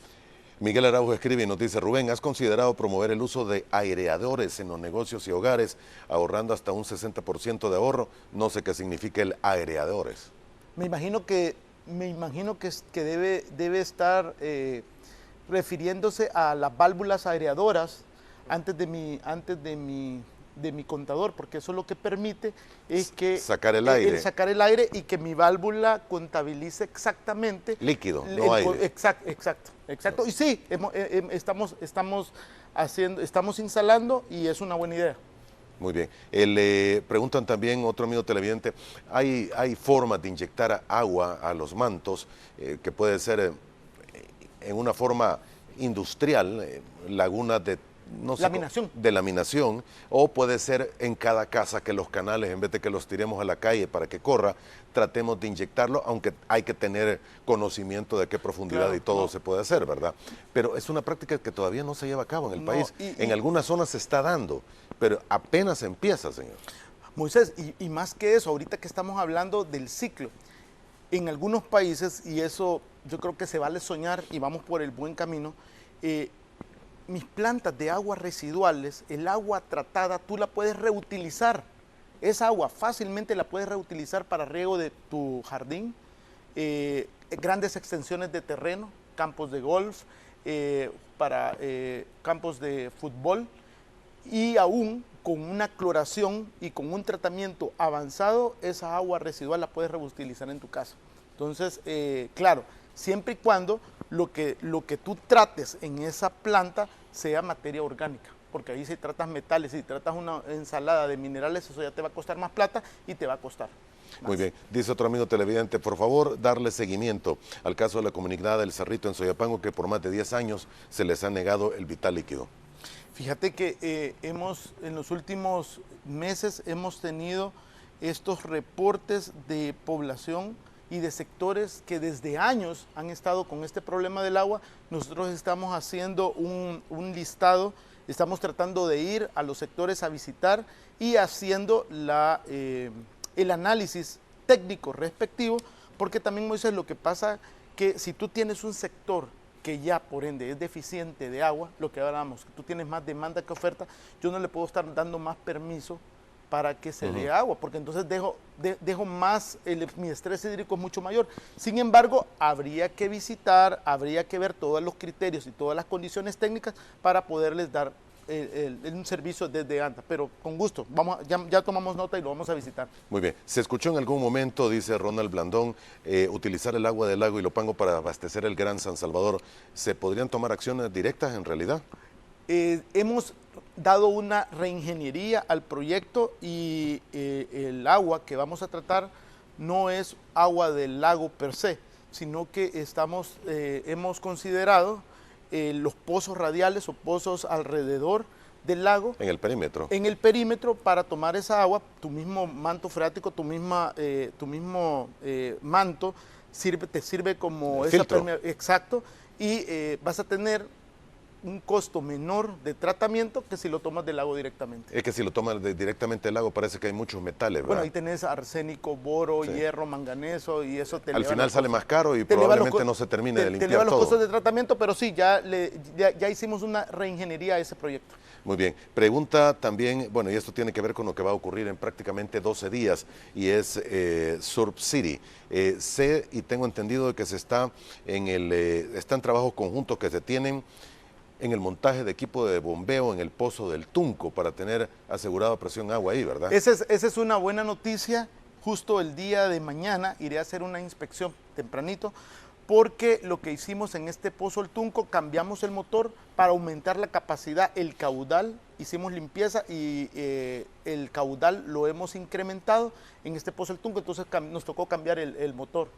Miguel Araujo escribe y nos dice: Rubén, ¿has considerado promover el uso de aireadores en los negocios y hogares, ahorrando hasta un 60% de ahorro? No sé qué significa el aireadores. Me imagino que debe estar refiriéndose a las válvulas aireadoras antes de mi contador, porque eso lo que permite es que sacar el aire. Sacar el aire y que mi válvula contabilice exactamente líquido, no aire. Exacto. Y sí, estamos instalando, y es una buena idea. Muy bien. Le preguntan también, otro amigo televidente, ¿hay formas de inyectar agua a los mantos que puede ser en una forma industrial, lagunas de laminación, o puede ser en cada casa que los canales, en vez de que los tiremos a la calle para que corra, tratemos de inyectarlo, aunque hay que tener conocimiento de qué profundidad y todo se puede hacer, ¿verdad? Pero es una práctica que todavía no se lleva a cabo en el país. En algunas zonas se está dando, pero apenas empieza, señor. Moisés, y más que eso, ahorita que estamos hablando del ciclo, en algunos países, y eso yo creo que se vale soñar y vamos por el buen camino, mis plantas de aguas residuales, el agua tratada, tú la puedes reutilizar. Esa agua fácilmente la puedes reutilizar para riego de tu jardín, grandes extensiones de terreno, campos de golf, para campos de fútbol, y aún con una cloración y con un tratamiento avanzado, esa agua residual la puedes reutilizar en tu casa. Entonces, claro, siempre y cuando lo que tú trates en esa planta sea materia orgánica, porque ahí si tratas metales, si tratas una ensalada de minerales, eso ya te va a costar más plata y te va a costar más. Muy bien, dice otro amigo televidente: por favor, darle seguimiento al caso de la comunidad del Cerrito en Soyapango, que por más de 10 años se les ha negado el vital líquido. Fíjate que en los últimos meses hemos tenido estos reportes de población y de sectores que desde años han estado con este problema del agua. Nosotros estamos haciendo un listado, estamos tratando de ir a los sectores a visitar y haciendo el análisis técnico respectivo, porque también, Moisés, lo que pasa que si tú tienes un sector que ya por ende es deficiente de agua, lo que hablamos, que tú tienes más demanda que oferta, yo no le puedo estar dando más permiso para que se dé agua, porque entonces dejo más, mi estrés hídrico es mucho mayor. Sin embargo, habría que visitar, habría que ver todos los criterios y todas las condiciones técnicas para poderles dar un servicio desde antes, pero con gusto, ya tomamos nota y lo vamos a visitar. Muy bien, se escuchó en algún momento, dice Ronald Blandón, utilizar el agua del lago Ilopango para abastecer el Gran San Salvador. ¿Se podrían tomar acciones directas en realidad? Hemos dado una reingeniería al proyecto y el agua que vamos a tratar no es agua del lago per se, sino que hemos considerado los pozos radiales o pozos alrededor del lago. En el perímetro. En el perímetro, para tomar esa agua, tu mismo manto freático, tu mismo manto te sirve como filtro. Exacto, y vas a tener un costo menor de tratamiento que si lo tomas del lago directamente. Es que si lo tomas directamente del lago parece que hay muchos metales, ¿verdad? Bueno, ahí tenés arsénico, boro, hierro, manganeso, y eso te al final sale más caro y probablemente no se termine de limpiar todo. Te eleva los costos de tratamiento, pero sí, ya hicimos una reingeniería a ese proyecto. Muy bien. Pregunta también, bueno, y esto tiene que ver con lo que va a ocurrir en prácticamente 12 días, y es Surf City. Sé y tengo entendido de que están trabajos conjuntos que se tienen en el montaje de equipo de bombeo en el pozo del Tunco para tener asegurada presión agua ahí, ¿verdad? Esa es una buena noticia. Justo el día de mañana iré a hacer una inspección tempranito, porque lo que hicimos en este pozo del Tunco, cambiamos el motor para aumentar la capacidad, el caudal, hicimos limpieza y el caudal lo hemos incrementado en este pozo del Tunco, entonces nos tocó cambiar el motor.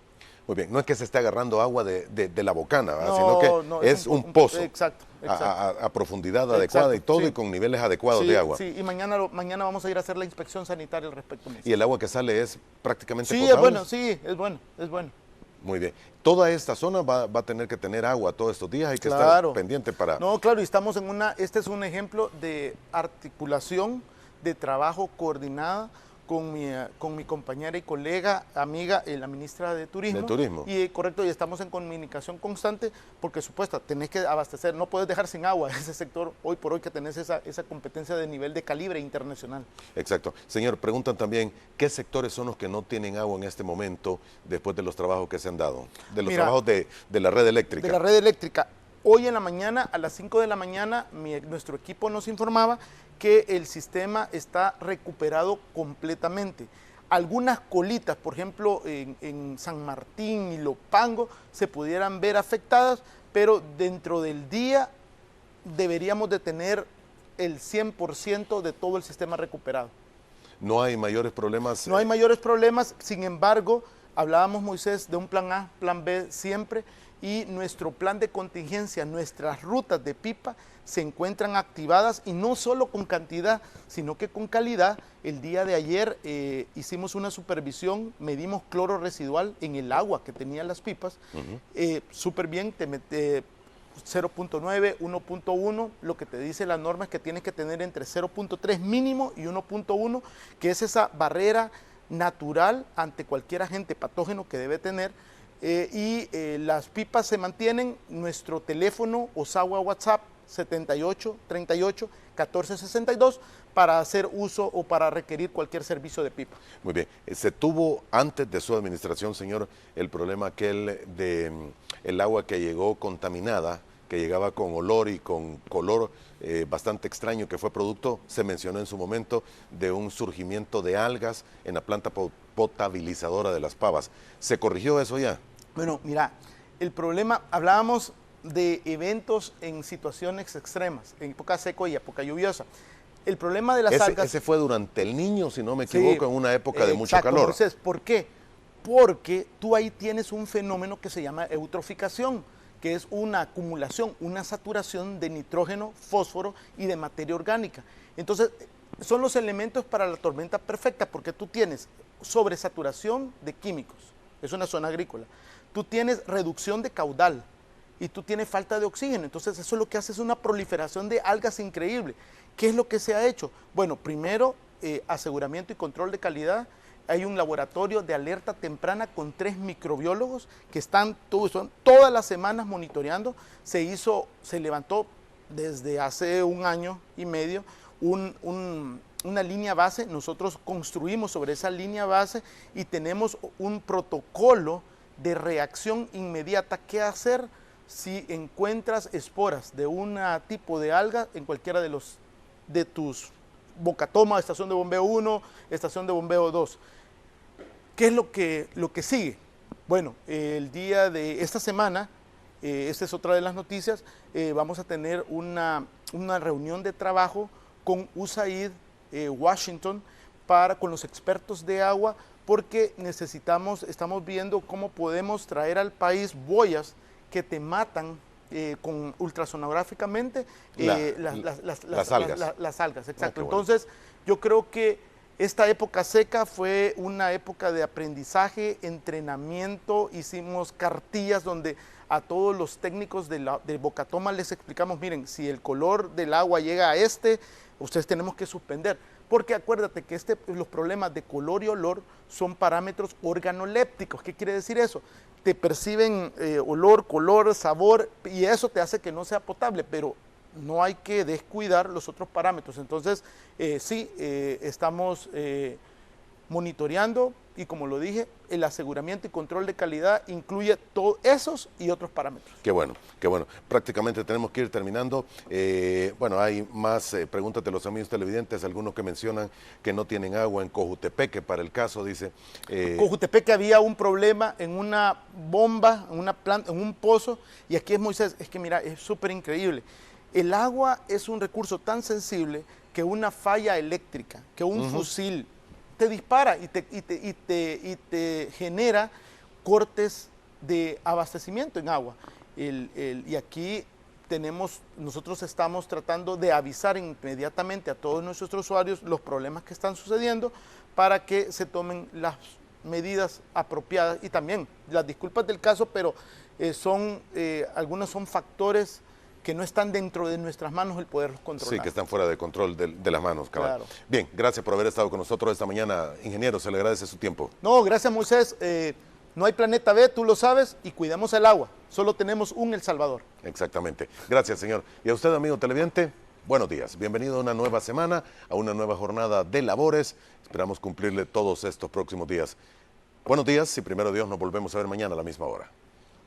Muy bien, no es que se esté agarrando agua de la bocana, ¿verdad? No, Sino que no, es un pozo. Exacto. A profundidad adecuada y todo, sí. y con niveles adecuados Sí, de agua. sí, y mañana vamos a ir a hacer la inspección sanitaria al respecto mismo. Y el agua que sale es prácticamente Sí, potable. es bueno, sí, es bueno, es bueno. Muy bien. Toda esta zona va a tener que tener agua todos estos días, hay que Claro. estar pendiente para... No, claro, y estamos en este es un ejemplo de articulación, de trabajo coordinada con mi compañera y colega, amiga, la ministra de Turismo. De Turismo. Y correcto, y estamos en comunicación constante porque, supuesto, tenés que abastecer, no puedes dejar sin agua ese sector hoy por hoy que tenés esa competencia de nivel de calibre internacional. Exacto. Señor, preguntan también, ¿qué sectores son los que no tienen agua en este momento después de los trabajos que se han dado? De los trabajos de la red eléctrica. De la red eléctrica. Hoy en la mañana, a las 5 de la mañana, nuestro equipo nos informaba que el sistema está recuperado completamente. Algunas colitas, por ejemplo, en San Martín y Lopango, se pudieran ver afectadas, pero dentro del día deberíamos de tener el 100% de todo el sistema recuperado. ¿No hay mayores problemas? No hay mayores problemas, sin embargo, hablábamos, Moisés, de un plan A, plan B siempre, y nuestro plan de contingencia, nuestras rutas de pipa se encuentran activadas, y no solo con cantidad, sino que con calidad. El día de ayer hicimos una supervisión, medimos cloro residual en el agua que tenían las pipas, súper bien, 0.9, 1.1, lo que te dice la norma es que tienes que tener entre 0.3 mínimo y 1.1, que es esa barrera natural ante cualquier agente patógeno que debe tener. Las pipas se mantienen. Nuestro teléfono Osawa WhatsApp 7838-1462 para hacer uso o para requerir cualquier servicio de pipa. Muy bien. ¿Se tuvo antes de su administración, señor, el problema aquel de el agua que llegó contaminada, que llegaba con olor y con color bastante extraño, que fue producto, se mencionó en su momento, de un surgimiento de algas en la planta potabilizadora de Las Pavas? ¿Se corrigió eso ya? Bueno, mira, el problema, hablábamos de eventos en situaciones extremas, en época seco y época lluviosa. El problema de las algas... Ese fue durante el Niño, si no me equivoco, en una época de mucho calor. Entonces, ¿por qué? Porque tú ahí tienes un fenómeno que se llama eutroficación, que es una acumulación, una saturación de nitrógeno, fósforo y de materia orgánica. Entonces, son los elementos para la tormenta perfecta, porque tú tienes sobresaturación de químicos, es una zona agrícola, tú tienes reducción de caudal y tú tienes falta de oxígeno. Entonces, eso es lo que hace, es una proliferación de algas increíble. ¿Qué es lo que se ha hecho? Bueno, primero, aseguramiento y control de calidad. Hay un laboratorio de alerta temprana con 3 microbiólogos que están todas las semanas monitoreando. Se levantó desde hace 1 año y medio una línea base. Nosotros construimos sobre esa línea base y tenemos un protocolo de reacción inmediata. ¿Qué hacer si encuentras esporas de un tipo de alga en cualquiera de tus bocatoma, estación de bombeo 1, estación de bombeo 2? ¿Qué es lo que sigue? Bueno, el día de esta semana, esta es otra de las noticias, vamos a tener una reunión de trabajo con USAID Washington con los expertos de agua, porque estamos viendo cómo podemos traer al país boyas que te matan ultrasonográficamente las algas. Exacto. Entonces, yo creo que esta época seca fue una época de aprendizaje, entrenamiento. Hicimos cartillas donde a todos los técnicos de Bocatoma les explicamos, miren, si el color del agua llega a ustedes tenemos que suspender. Porque acuérdate que los problemas de color y olor son parámetros organolépticos. ¿Qué quiere decir eso? Te perciben olor, color, sabor, y eso te hace que no sea potable, pero no hay que descuidar los otros parámetros. Entonces, sí, estamos monitoreando, y como lo dije, el aseguramiento y control de calidad incluye todos esos y otros parámetros. Qué bueno, qué bueno. Prácticamente tenemos que ir terminando. Bueno, hay más preguntas de los amigos televidentes, algunos que mencionan que no tienen agua en Cojutepeque, para el caso, dice. Cojutepeque había un problema en una bomba, en una planta, en un pozo, y aquí es Moisés, es que mira, es súper increíble. El agua es un recurso tan sensible que una falla eléctrica, que un fusil te dispara y te genera cortes de abastecimiento en agua. Y aquí nosotros estamos tratando de avisar inmediatamente a todos nuestros usuarios los problemas que están sucediendo para que se tomen las medidas apropiadas y también las disculpas del caso, pero algunos son factores que no están dentro de nuestras manos el poderlos controlar. Sí, que están fuera de control de las manos, cabal. Claro. Bien, gracias por haber estado con nosotros esta mañana, ingeniero, se le agradece su tiempo. No, gracias Moisés. No hay planeta B, tú lo sabes, y cuidemos el agua. Solo tenemos un El Salvador. Exactamente. Gracias, señor. Y a usted, amigo televidente, buenos días. Bienvenido a una nueva semana, a una nueva jornada de labores. Esperamos cumplirle todos estos próximos días. Buenos días y primero Dios nos volvemos a ver mañana a la misma hora.